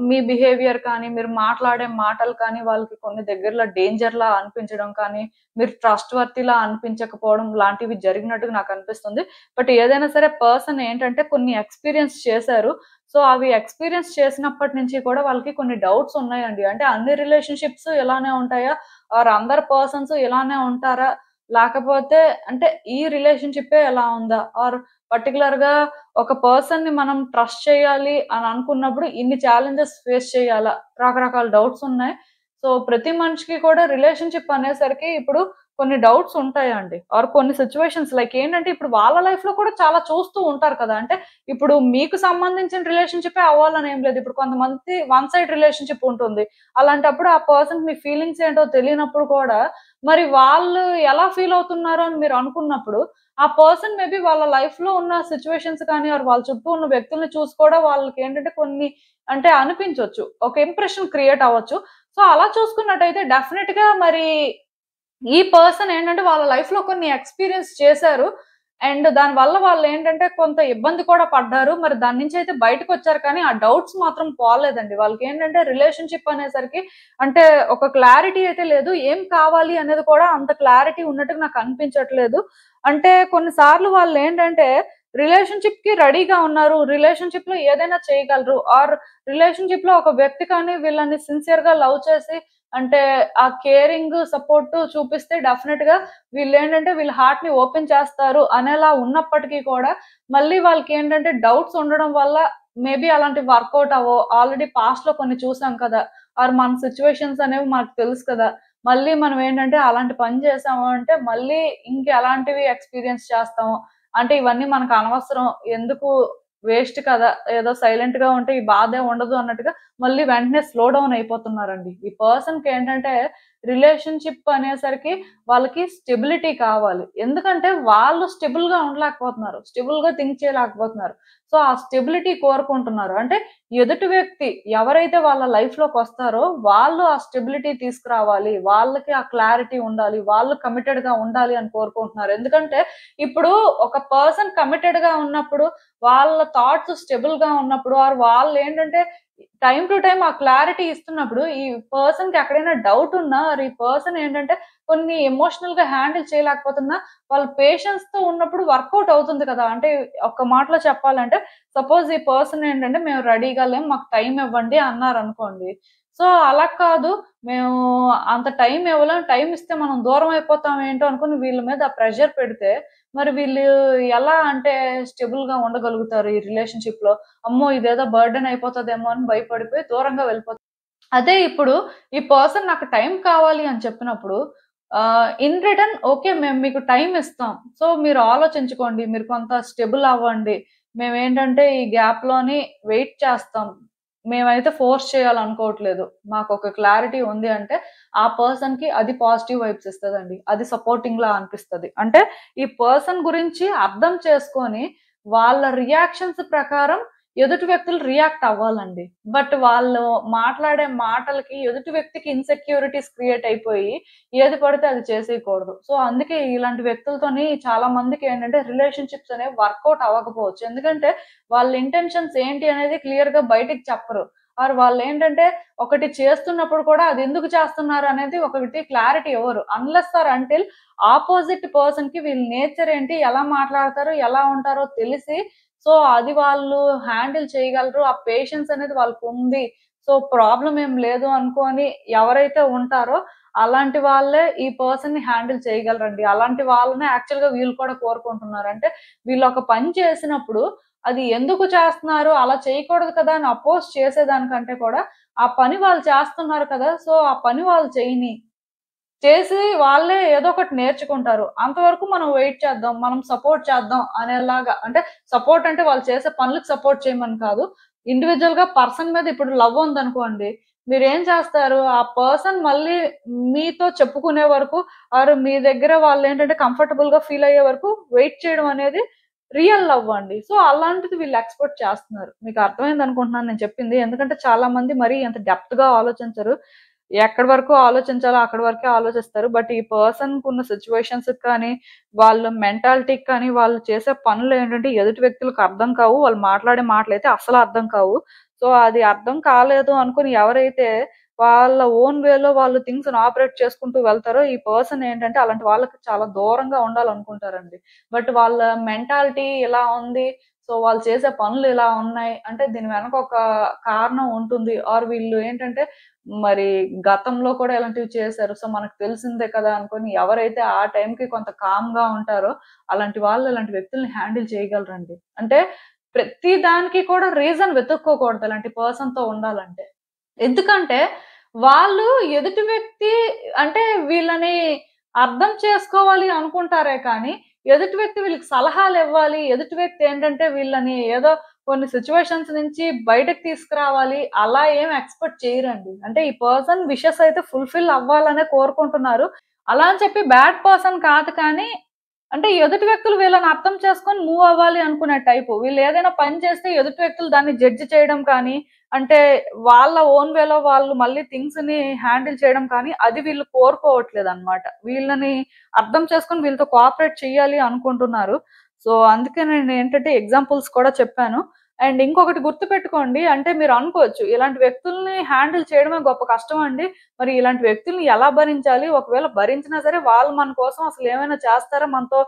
S1: మీ బిహేవియర్ కానీ, మీరు మాట్లాడే మాటలు కానీ, వాళ్ళకి కొన్ని దగ్గరలో డేంజర్‌లా అనిపించడం కానీ, మీరు ట్రస్ట్ వర్తీలా అనిపించకపోవడం లాంటివి జరిగినట్టుగా నాకనిపిస్తుంది. బట్ ఏదైనా సరే పర్సన్ ఏంటంటే కొన్ని ఎక్స్‌పీరియన్స్ చేశారు. సో, అవి ఎక్స్‌పీరియన్స్ చేసినప్పటి నుంచి కూడా వాళ్ళకి కొన్ని డౌట్స్ ఉన్నాయండి. అంటే అన్ని రిలేషన్‌షిప్స్ ఇలానే ఉంటాయా? ఆర్ అందరు పర్సన్స్ ఇలానే ఉంటారా? లేకపోతే అంటే ఈ రిలేషన్‌షిప్పే ఎలా ఉందా? ఆర్ పర్టిక్యులర్‌గా ఒక పర్సన్‌ని మనం ట్రస్ట్ చేయాలి అని అనుకున్నప్పుడు ఇన్ని ఛాలెంజెస్ ఫేస్ చేయాలా? రకరకాల డౌట్స్ ఉన్నాయి. సో, ప్రతి మనిషికి కూడా రిలేషన్‌షిప్ అనేసరికి ఇప్పుడు కొన్ని డౌట్స్ ఉంటాయండి. ఆర్ కొన్ని సిట్యుయేషన్స్ లైక్ ఏంటంటే ఇప్పుడు వాళ్ళ లైఫ్‌లో కూడా చాలా చూస్తూ ఉంటారు కదా! అంటే ఇప్పుడు మీకు సంబంధించిన రిలేషన్‌షిప్పే అవ్వాలని ఏం లేదు. ఇప్పుడు కొంతమంది వన్ సైడ్ రిలేషన్‌షిప్ ఉంటుంది. అలాంటప్పుడు ఆ పర్సన్‌కి మీ ఫీలింగ్స్ ఏంటో తెలియనప్పుడు కూడా మరి వాళ్ళు ఎలా ఫీల్ అవుతున్నారో అని మీరు అనుకున్నప్పుడు ఆ పర్సన్ మేబీ వాళ్ళ లైఫ్‌లో ఉన్న సిట్యుయేషన్స్ కానీ ఆర్ వాళ్ళ చుట్టూ ఉన్న వ్యక్తుల్ని చూసి కూడా వాళ్ళకేంటంటే కొన్ని అంటే అనిపించొచ్చు. ఒక ఇంప్రెషన్ క్రియేట్ అవ్వచ్చు. సో, అలా చూసుకున్నట్టయితే డెఫినిట్‌గా మరి ఈ పర్సన్ ఏంటంటే వాళ్ళ లైఫ్‌లో కొన్ని ఎక్స్‌పీరియన్స్ చేశారు. అండ్ దానివల్ల వాళ్ళేంటంటే కొంత ఇబ్బంది కూడా పడ్డారు. మరి దాని నుంచయితే బయటకొచ్చారు కానీ, ఆ డౌట్స్ మాత్రం పోలేదండి. వాళ్ళకేంటంటే రిలేషన్‌షిప్ అనేసరికి అంటే ఒక క్లారిటీ అయితే లేదు. ఏం కావాలి అనేది కూడా అంత క్లారిటీ ఉన్నట్టుగా నాకు అనిపించట్లేదు. అంటే కొన్ని సార్లు వాళ్ళేంటంటే రిలేషన్షిప్ కి రెడీగా ఉన్నారు, రిలేషన్షిప్ లో ఏదైనా చేయగలరు, ఆర్ రిలేషన్షిప్ లో ఒక వ్యక్తి కానీ వీళ్ళని సిన్సియర్ గా లవ్ చేసి అంటే ఆ కేరింగ్ సపోర్ట్ చూపిస్తే డెఫినెట్ గా వీళ్ళు ఏంటంటే వీళ్ళ హార్ట్ ని ఓపెన్ చేస్తారు అనేలా ఉన్నప్పటికీ కూడా మళ్ళీ వాళ్ళకి ఏంటంటే డౌట్స్ ఉండడం వల్ల మేబీ అలాంటి వర్కౌట్ అవ్వో, ఆల్రెడీ పాస్ట్ లో కొన్ని చూసాం కదా, ఆర్ మన సిచ్యువేషన్స్ అనేవి మనకు తెలుసు కదా, మళ్ళీ మనం ఏంటంటే అలాంటి పని చేసాము అంటే మళ్ళీ ఇంకెలాంటివి ఎక్స్పీరియన్స్ చేస్తాము అంటే ఇవన్నీ మనకు అనవసరం, ఎందుకు, వేస్ట్ కదా, ఏదో సైలెంట్ గా ఉంటే ఈ బాధే ఉండదు అన్నట్టుగా మళ్ళీ వెంటనే స్లో డౌన్ అయిపోతున్నారండి. ఈ పర్సన్ కి ఏంటంటే రిలేషన్షిప్ అనేసరికి వాళ్ళకి స్టెబిలిటీ కావాలి, ఎందుకంటే వాళ్ళు స్టెబుల్ గా ఉండలేకపోతున్నారు, స్టెబుల్ గా థింక్ చేయలేకపోతున్నారు. సో ఆ స్టెబిలిటీ కోరుకుంటున్నారు. అంటే ఎదుటి వ్యక్తి ఎవరైతే వాళ్ళ లైఫ్ లోకి వస్తారో వాళ్ళు ఆ స్టెబిలిటీ తీసుకురావాలి, వాళ్ళకి ఆ క్లారిటీ ఉండాలి, వాళ్ళు కమిటెడ్ గా ఉండాలి అని కోరుకుంటున్నారు. ఎందుకంటే ఇప్పుడు ఒక పర్సన్ కమిటెడ్ గా ఉన్నప్పుడు, వాళ్ళ థాట్స్ స్టెబుల్ గా ఉన్నప్పుడు, ఆర్ వాళ్ళు ఏంటంటే టైం టు టైం ఆ క్లారిటీ ఇస్తున్నప్పుడు ఈ పర్సన్ కి ఎక్కడైనా డౌట్ ఉన్నా, ఆర్ ఈ పర్సన్ ఏంటంటే కొన్ని ఎమోషనల్ గా హ్యాండిల్ చేయలేకపోతున్నా వాళ్ళ పేషెన్స్ తో ఉన్నప్పుడు వర్కౌట్ అవుతుంది కదా. అంటే ఒక్క మాటలో చెప్పాలంటే సపోజ్ ఈ పర్సన్ ఏంటంటే మేము రెడీగా లేం, మాకు టైం ఇవ్వండి అన్నారు అనుకోండి. సో అలా కాదు, మేము అంత టైం ఇవ్వలేం, టైం ఇస్తే మనం దూరం అయిపోతాం ఏంటో అనుకుని వీళ్ళ మీద ప్రెషర్ పెడితే మరి వీళ్ళు ఎలా అంటే స్టెబుల్ గా ఉండగలుగుతారు ఈ రిలేషన్షిప్ లో. అమ్మో ఇదేదో బర్డెన్ అయిపోతుందేమో అని భయపడిపోయి దూరంగా వెళ్ళిపోతారు. అదే ఇప్పుడు ఈ పర్సన్ నాకు టైం కావాలి అని చెప్పినప్పుడు ఇన్ రిటర్న్ ఓకే మేము మీకు టైం ఇస్తాం, సో మీరు ఆలోచించుకోండి, మీరు కొంత స్టెబుల్ అవ్వండి, మేమేంటంటే ఈ గ్యాప్ లోని వెయిట్ చేస్తాం, మేమైతే ఫోర్స్ చేయాలనుకోవట్లేదు, మాకు ఒక క్లారిటీ ఉంది అంటే ఆ పర్సన్ కి అది పాజిటివ్ వైబ్స్ ఇస్తదండి, అది సపోర్టింగ్ లా అనిపిస్తది. అంటే ఈ పర్సన్ గురించి అర్థం చేసుకొని వాళ్ళ రియాక్షన్స్ ప్రకారం ఎదుటి వ్యక్తులు రియాక్ట్ అవ్వాలండి. బట్ వాళ్ళు మాట్లాడే మాటలకి ఎదుటి వ్యక్తికి ఇన్‌సెక్యూరిటీస్ క్రియేట్ అయిపోయి ఏది పడితే అది చేసేయకూడదు. సో, అందుకే ఇలాంటి వ్యక్తులతోని చాలా మందికేంటంటే రిలేషన్‌షిప్స్ అనేవి వర్కౌట్ అవ్వకపోవచ్చు. ఎందుకంటే వాళ్ళ ఇంటెన్షన్స్ ఏంటి అనేది క్లియర్‌గా బయటికి చెప్పరు. ఆర్ వాళ్ళేంటంటే ఒకటి చేస్తున్నప్పుడు కూడా అది ఎందుకు చేస్తున్నారు అనేది ఒకటి క్లారిటీ ఇవ్వరు. అన్‌లెస్ ఆర్ అంటిల్ ఆపోజిట్ పర్సన్‌కి వీళ్ళ నేచర్ ఏంటి, ఎలా మాట్లాడతారు, ఎలా ఉంటారో తెలిసి సో, అది వాళ్ళు హ్యాండిల్ చేయగలరు, ఆ పేషెన్స్ అనేది వాళ్ళకుంది, సో, ప్రాబ్లమ్ ఏం లేదు అనుకోని ఎవరైతే ఉంటారో అలాంటి వాళ్ళే ఈ పర్సన్‌ని హ్యాండిల్ చేయగలరండి. అలాంటి వాళ్ళనే యాక్చువల్‌గా వీళ్ళు కూడా కోరుకుంటున్నారు. అంటే వీళ్ళొక పని చేసినప్పుడు అది ఎందుకు చేస్తున్నారు, అలా చేయకూడదు కదా అని అపోజ్ చేసేదానికంటే కూడా ఆ పని వాళ్ళు చేస్తున్నారు కదా, సో, ఆ పని వాళ్ళు చేయని. చేసి వాళ్ళే ఏదో ఒకటి నేర్చుకుంటారు. అంతవరకు మనం వెయిట్ చేద్దాం, మనం సపోర్ట్ చేద్దాం అనేలాగా. అంటే సపోర్ట్ అంటే వాళ్ళు చేసే పనులకు సపోర్ట్ చేయమని కాదు. ఇండివిడ్యుయల్‌గా పర్సన్ మీద ఇప్పుడు లవ్ ఉందనుకోండి, మీరేం చేస్తారు? ఆ పర్సన్ మళ్ళీ మీతో చెప్పుకునే వరకు ఆర్ మీ దగ్గర వాళ్ళేంటంటే కంఫర్టబుల్‌గా ఫీల్ అయ్యే వరకు వెయిట్ చేయడం అనేది రియల్ లవ్ అండి. సో, అలాంటిది వీళ్ళు ఎక్స్‌పెక్ట్ చేస్తున్నారు. మీకు అర్థమైందనుకుంటున్నాను నేను చెప్పింది. ఎందుకంటే చాలా మంది మరీ అంత డెప్త్‌గా ఆలోచించరు. ఎక్కడి వరకు ఆలోచించాలో అక్కడి వరకే ఆలోచిస్తారు. బట్ ఈ పర్సన్‌కున్న సిట్యుయేషన్స్‌కి కానీ, వాళ్ళ మెంటాలిటీకి కానీ, వాళ్ళు చేసే పనులేంటంటే ఎదుటి వ్యక్తులకు అర్థం కావు. వాళ్ళు మాట్లాడే మాటలైతే అస్సలు అర్థం కావు. సో, అది అర్థం కాలేదు అనుకుని ఎవరైతే వాళ్ళ ఓన్ వేలో వాళ్ళు థింగ్స్‌ని ఆపరేట్ చేసుకుంటూ వెళ్తారో, ఈ పర్సన్ ఏంటంటే అలాంటి వాళ్ళకి చాలా దూరంగా ఉండాలనుకుంటారండి. బట్ వాళ్ళ మెంటాలిటీ ఇలా ఉంది. సో, వాళ్ళు చేసే పనులు ఇలా ఉన్నాయి. అంటే దీని వెనక ఒక కారణం ఉంటుంది. ఆర్ వీళ్ళు ఏంటంటే మరి గతంలో కూడా ఇలాంటివి చేశారు. సో, మనకు తెలిసిందే కదా అనుకోని ఎవరైతే ఆ టైంకి కొంత కామ్‌గా ఉంటారో, అలాంటి వాళ్ళు ఇలాంటి వ్యక్తుల్ని హ్యాండిల్ చేయగలరండి. అంటే ప్రతి దానికి కూడా రీజన్ వెతుక్కోకూడదు ఇలాంటి పర్సన్‌తో ఉండాలంటే. ఎందుకంటే వాళ్ళు ఎదుటి వ్యక్తి అంటే వీళ్ళని అర్థం చేసుకోవాలి అనుకుంటారే కానీ, ఎదుటి వ్యక్తి వీళ్ళకి సలహాలివ్వాలి, ఎదుటి వ్యక్తి ఏంటంటే వీళ్ళని ఏదో కొన్ని సిట్యుయేషన్స్ నుంచి బయటకి తీసుకురావాలి, అలా ఏం ఎక్స్‌పెక్ట్ చేయరండి. అంటే ఈ పర్సన్ విషెస్ అయితే ఫుల్‌ఫిల్ అవ్వాలనే కోరుకుంటున్నారు. అలా అని చెప్పి బ్యాడ్ పర్సన్ కాదు కానీ, అంటే ఎదుటి వ్యక్తులు వీళ్ళని అర్థం చేసుకొని మూవ్ అవ్వాలి అనుకునే టైపు. వీళ్ళు ఏదైనా పని చేస్తే ఎదుటి వ్యక్తులు దాన్ని జడ్జ్ చేయడం కానీ, అంటే వాళ్ళ ఓన్ వేలో వాళ్ళు మళ్ళీ థింగ్స్‌ని హ్యాండిల్ చేయడం కానీ, అది వీళ్ళు కోరుకోవట్లేదన్నమాట. వీళ్ళని అర్థం చేసుకొని వీళ్ళతో కోఆపరేట్ చేయాలి అనుకుంటున్నారు. సో, అందుకే నేనేంటంటే ఎగ్జాంపుల్స్ కూడా చెప్పాను. అండ్ ఇంకొకటి గుర్తుపెట్టుకోండి, అంటే మీరు అనుకోవచ్చు, ఇలాంటి వ్యక్తుల్ని హ్యాండిల్ చేయడమే గొప్ప కష్టం అండి. మరి ఇలాంటి వ్యక్తుల్ని ఎలా భరించాలి? ఒకవేళ భరించినా సరే వాళ్ళు మన కోసం అసలు ఏమైనా చేస్తారా? మనతో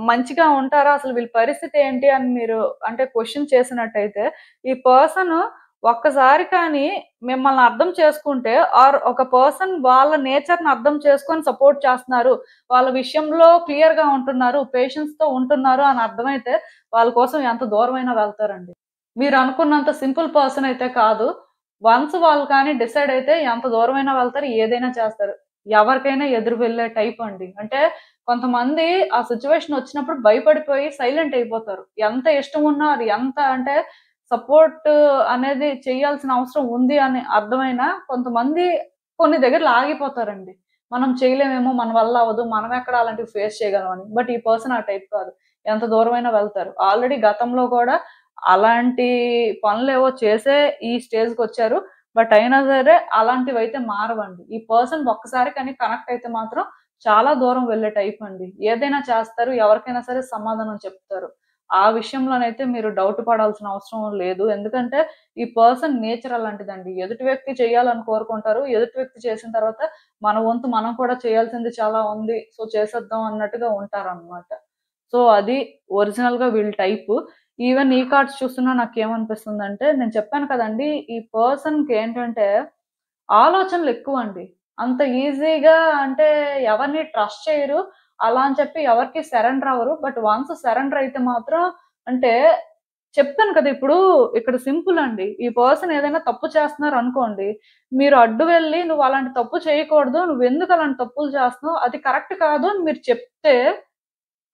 S1: మంచిగా ఉంటారా? అసలు వీళ్ళ పరిస్థితి ఏంటి అని మీరు అంటే క్వెషన్ చేసినట్టయితే, ఈ పర్సన్ ఒక్కసారి కానీ మిమ్మల్ని అర్థం చేసుకుంటే ఆర్ ఒక పర్సన్ వాళ్ళ నేచర్‌ని అర్థం చేసుకొని సపోర్ట్ చేస్తున్నారు. వాళ్ళ విషయంలో క్లియర్‌గా ఉంటున్నారు. పేషెన్స్‌తో ఉంటున్నారు అని అర్థమైతే వాళ్ళ కోసం ఎంత దూరమైనా వెళ్తారండి. మీరు అనుకున్నంత సింపుల్ పర్సన్ అయితే కాదు. వన్స్ వాళ్ళు కానీ డిసైడ్ అయితే ఎంత దూరమైనా వెళ్తారు. ఏదైనా చేస్తారు. ఎవరికైనా ఎదురు వెళ్ళే టైప్ అండి. అంటే కొంతమంది ఆ సిట్యుయేషన్ వచ్చినప్పుడు భయపడిపోయి సైలెంట్ అయిపోతారు. ఎంత ఇష్టం ఉన్నా అది ఎంత అంటే సపోర్ట్ అనేది చేయాల్సిన అవసరం ఉంది అని అర్థమైనా కొంతమంది కొన్ని దగ్గరలో ఆగిపోతారండి. మనం చేయలేమేమో, మన వల్ల అవ్వదు. మనం ఎక్కడ అలాంటివి ఫేస్ చేయగలం అని. బట్ ఈ పర్సన్ ఆ టైప్ కాదు. ఎంత దూరమైనా వెళ్తారు. ఆల్రెడీ గతంలో కూడా అలాంటి పనులేవో చేసే ఈ స్టేజ్‌కొచ్చారు. బట్ అయినా సరే అలాంటివైతే మారవండి. ఈ పర్సన్ ఒక్కసారి కానీ కనెక్ట్ అయితే మాత్రం చాలా దూరం వెళ్ళే టైప్ అండి. ఏదైనా చేస్తారు. ఎవరికైనా సరే సమాధానం చెప్తారు. ఆ విషయంలోనైతే మీరు డౌట్ పడాల్సిన అవసరం లేదు. ఎందుకంటే ఈ పర్సన్ నేచర్ అలాంటిదండి. ఎదుటి వ్యక్తి చేయాలని కోరుకుంటారు. ఎదుటి వ్యక్తి చేసిన తర్వాత మన వంతు మనం కూడా చేయాల్సింది చాలా ఉంది. సో చేసేద్దాం అన్నట్టుగా ఉంటారనమాట. సో అది ఒరిజినల్‌గా వీళ్ళ టైపు. ఈవెన్ ఈ కార్డ్స్ చూస్తున్నా నాకేమనిపిస్తుందంటే, నేను చెప్పాను కదండీ! ఈ పర్సన్‌కేంటంటే ఆలోచనలెక్కువండి. అంత ఈజీగా అంటే ఎవరిని ట్రస్ట్ చేయరు. అలా అని చెప్పి ఎవరికీ సరెండర్ అవ్వరు. బట్ వన్స్ సరెండర్ అయితే మాత్రం అంటే చెప్పాను కదా! ఇప్పుడు ఇక్కడ సింపుల్ అండి. ఈ పర్సన్ ఏదైనా తప్పు చేస్తున్నారనుకోండి, మీరు అడ్డు వెళ్లి "నువ్వు అలాంటి తప్పు చేయకూడదు. నువ్వెందుకు అలాంటి తప్పులు చేస్తున్నావు? అది కరెక్ట్ కాదు" అని మీరు చెప్తే,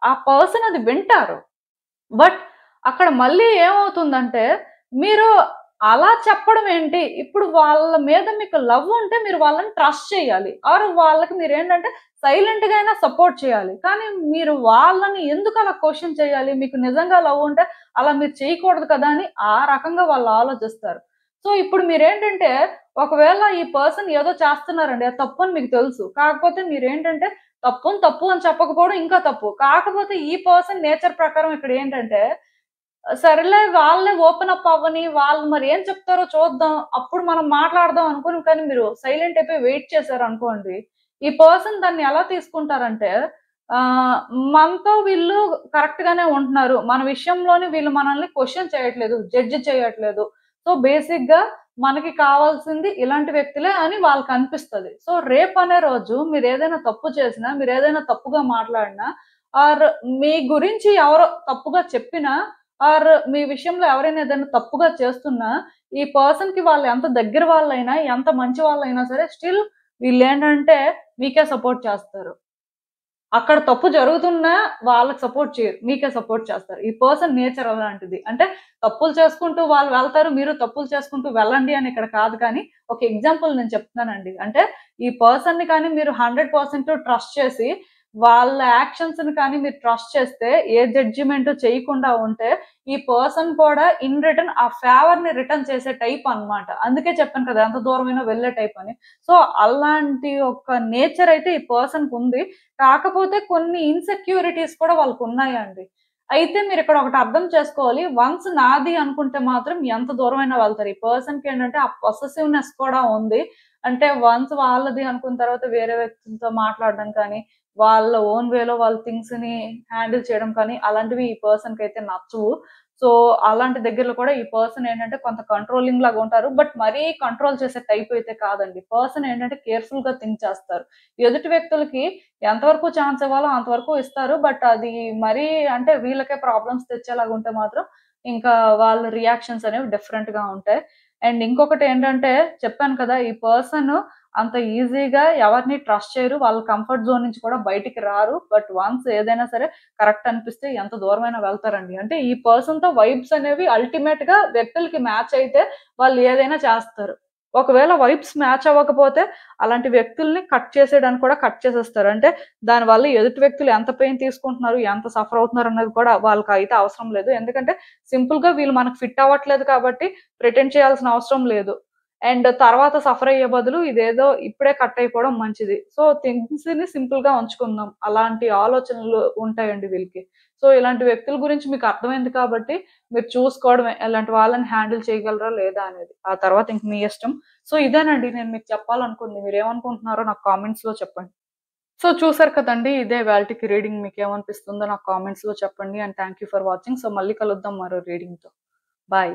S1: ఆ పర్సన్ అది వింటారు. బట్ అక్కడ మళ్ళీ ఏమవుతుందంటే, మీరు అలా చెప్పడం ఏంటి? ఇప్పుడు వాళ్ళ మీద మీకు లవ్ ఉంటే మీరు వాళ్ళని ట్రస్ట్ చేయాలి. ఆర్ వాళ్ళకి మీరేంటంటే సైలెంట్‌గా అయినా సపోర్ట్ చేయాలి. కానీ మీరు వాళ్ళని ఎందుకు అలా క్వెషన్ చేయాలి? మీకు నిజంగా లవ్ ఉంటే అలా మీరు చేయకూడదు కదా! అని ఆ రకంగా వాళ్ళు ఆలోచిస్తారు. సో, ఇప్పుడు మీరేంటంటే ఒకవేళ ఈ పర్సన్ ఏదో చేస్తున్నారండి. అది తప్పని మీకు తెలుసు. కాకపోతే మీరేంటంటే తప్పుని తప్పు అని చెప్పకపోవడం ఇంకా తప్పు. కాకపోతే ఈ పర్సన్ నేచర్ ప్రకారం ఇక్కడేంటంటే సరేలే వాళ్ళే ఓపెన్ అప్ అవ్వని, వాళ్ళు మరి ఏం చెప్తారో చూద్దాం. అప్పుడు మనం మాట్లాడదాం అనుకోని కానీ మీరు సైలెంట్ అయిపోయి వెయిట్ చేశారనుకోండి, ఈ పర్సన్ దాన్ని ఎలా తీసుకుంటారంటే ఆహ్, మనతో వీళ్ళు కరెక్ట్ గానే ఉంటున్నారు. మన విషయంలోని వీళ్ళు మనల్ని క్వెషన్ చేయట్లేదు. జడ్జ్ చేయట్లేదు. సో, బేసిక్‌గా మనకి కావాల్సింది ఇలాంటి వ్యక్తులే అని వాళ్ళకనిపిస్తది. సో, రేపనే రోజు మీరేదైనా తప్పు చేసినా, మీరేదైనా తప్పుగా మాట్లాడినా ఆర్ మీ గురించి ఎవరో తప్పుగా చెప్పినా ఆర్ మీ విషయంలో ఎవరైనా ఏదైనా తప్పుగా చేస్తున్నా, ఈ పర్సన్‌కి వాళ్ళు ఎంత దగ్గర వాళ్ళైనా, ఎంత మంచి వాళ్ళైనా సరే స్టిల్ వీళ్ళేంటంటే మీకే సపోర్ట్ చేస్తారు. అక్కడ తప్పు జరుగుతున్నా వాళ్ళకి సపోర్ట్ చేయరు. మీకే సపోర్ట్ చేస్తారు. ఈ పర్సన్ నేచర్ అలాంటిది. అంటే తప్పులు చేసుకుంటూ వాళ్ళు వెళ్తారు. మీరు తప్పులు చేసుకుంటూ వెళ్ళండి అని ఇక్కడ కాదు కానీ, ఒక ఎగ్జాంపుల్ నేను చెప్తున్నానండి. అంటే ఈ పర్సన్‌ని కానీ మీరు 100% ట్రస్ట్ చేసి, వాళ్ళ యాక్షన్స్‌ని కానీ మీరు ట్రస్ట్ చేస్తే, ఏ జడ్జిమెంట్ చేయకుండా ఉంటే, ఈ పర్సన్ కూడా ఇన్ రిటర్న్ ఆ ఫేవర్‌ని రిటర్న్ చేసే టైప్ అన్నమాట. అందుకే చెప్పాను కదా! ఎంత దూరమైనా వెళ్ళే టైప్ అని. సో, అలాంటి ఒక నేచర్ అయితే ఈ పర్సన్‌కుంది. కాకపోతే కొన్ని ఇన్‌సెక్యూరిటీస్ కూడా వాళ్ళకున్నాయండి. అయితే మీరిక్కడ ఒకటి అర్థం చేసుకోవాలి. వన్స్ నాది అనుకుంటే మాత్రం ఎంత దూరమైనా వెళ్తారు. ఈ పర్సన్‌కేంటంటే ఆ పొసెసివ్‌నెస్ కూడా ఉంది. అంటే వన్స్ వాళ్ళది అనుకున్న తర్వాత వేరే వ్యక్తులతో మాట్లాడడం కానీ, వాళ్ళ ఓన్ వేలో వాళ్ళ థింగ్స్‌ని హ్యాండిల్ చేయడం కానీ, అలాంటివి ఈ పర్సన్‌కైతే నచ్చవు. సో, అలాంటి దగ్గరలో కూడా ఈ పర్సన్ ఏంటంటే కొంత కంట్రోలింగ్ లాగా ఉంటారు. బట్ మరీ కంట్రోల్ చేసే టైప్ అయితే కాదండి. పర్సన్ ఏంటంటే కేర్‌ఫుల్‌గా థింక్ చేస్తారు. ఎదుటి వ్యక్తులకి ఎంతవరకు ఛాన్స్ ఇవ్వాలో అంతవరకు ఇస్తారు. బట్ అది మరీ అంటే వీళ్ళకే ప్రాబ్లమ్స్ తెచ్చేలాగుంటే మాత్రం ఇంకా వాళ్ళ రియాక్షన్స్ అనేవి డిఫరెంట్‌గా ఉంటాయి. అండ్ ఇంకొకటేంటంటే చెప్పాను కదా! ఈ పర్సన్ అంత ఈజీగా ఎవరిని ట్రస్ట్ చేయరు. వాళ్ళ కంఫర్ట్ జోన్ నుంచి కూడా బయటికి రారు. బట్ వన్స్ ఏదైనా సరే కరెక్ట్ అనిపిస్తే ఎంత దూరమైనా వెళ్తారండి. అంటే ఈ పర్సన్‌తో వైబ్స్ అనేవి అల్టిమేట్‌గా వ్యక్తులకి మ్యాచ్ అయితే వాళ్ళు ఏదైనా చేస్తారు. ఒకవేళ వైబ్స్ మ్యాచ్ అవ్వకపోతే అలాంటి వ్యక్తుల్ని కట్ చేసేయడానికి కూడా కట్ చేసేస్తారు. అంటే దానివల్ల ఎదుటి వ్యక్తులు ఎంత పెయిన్ తీసుకుంటున్నారు, ఎంత సఫర్ అవుతున్నారు అన్నది కూడా వాళ్ళకైతే అవసరం లేదు. ఎందుకంటే సింపుల్‌గా వీళ్ళు మనకు ఫిట్ అవ్వట్లేదు కాబట్టి ప్రిటెండ్ చేయాల్సిన అవసరం లేదు. అండ్ తర్వాత సఫర్ అయ్యే బదులు ఇదేదో ఇప్పుడే కట్ అయిపోవడం మంచిది. సో థింగ్స్‌ని సింపుల్‌గా ఉంచుకుందాం. అలాంటి ఆలోచనలు ఉంటాయండి వీళ్ళకి. సో ఇలాంటి వ్యక్తుల గురించి మీకు అర్థమైంది కాబట్టి మీరు చూసుకోవడమే. ఇలాంటి వాళ్ళని హ్యాండిల్ చేయగలరా లేదా అనేది. ఆ తర్వాత ఇంక మీ ఇష్టం. సో ఇదేనండి నేను మీకు చెప్పాలనుకుంది. మీరేమనుకుంటున్నారో నాకు కామెంట్స్‌లో చెప్పండి. సో చూసారు కదండి, ఇదే వాల్టీకి రీడింగ్. మీకు ఏమనిపిస్తుందో నాకు కామెంట్స్ లో చెప్పండి. And thank you for watching. So మళ్ళీ కలుద్దాం మరో రీడింగ్ తో. బాయ్.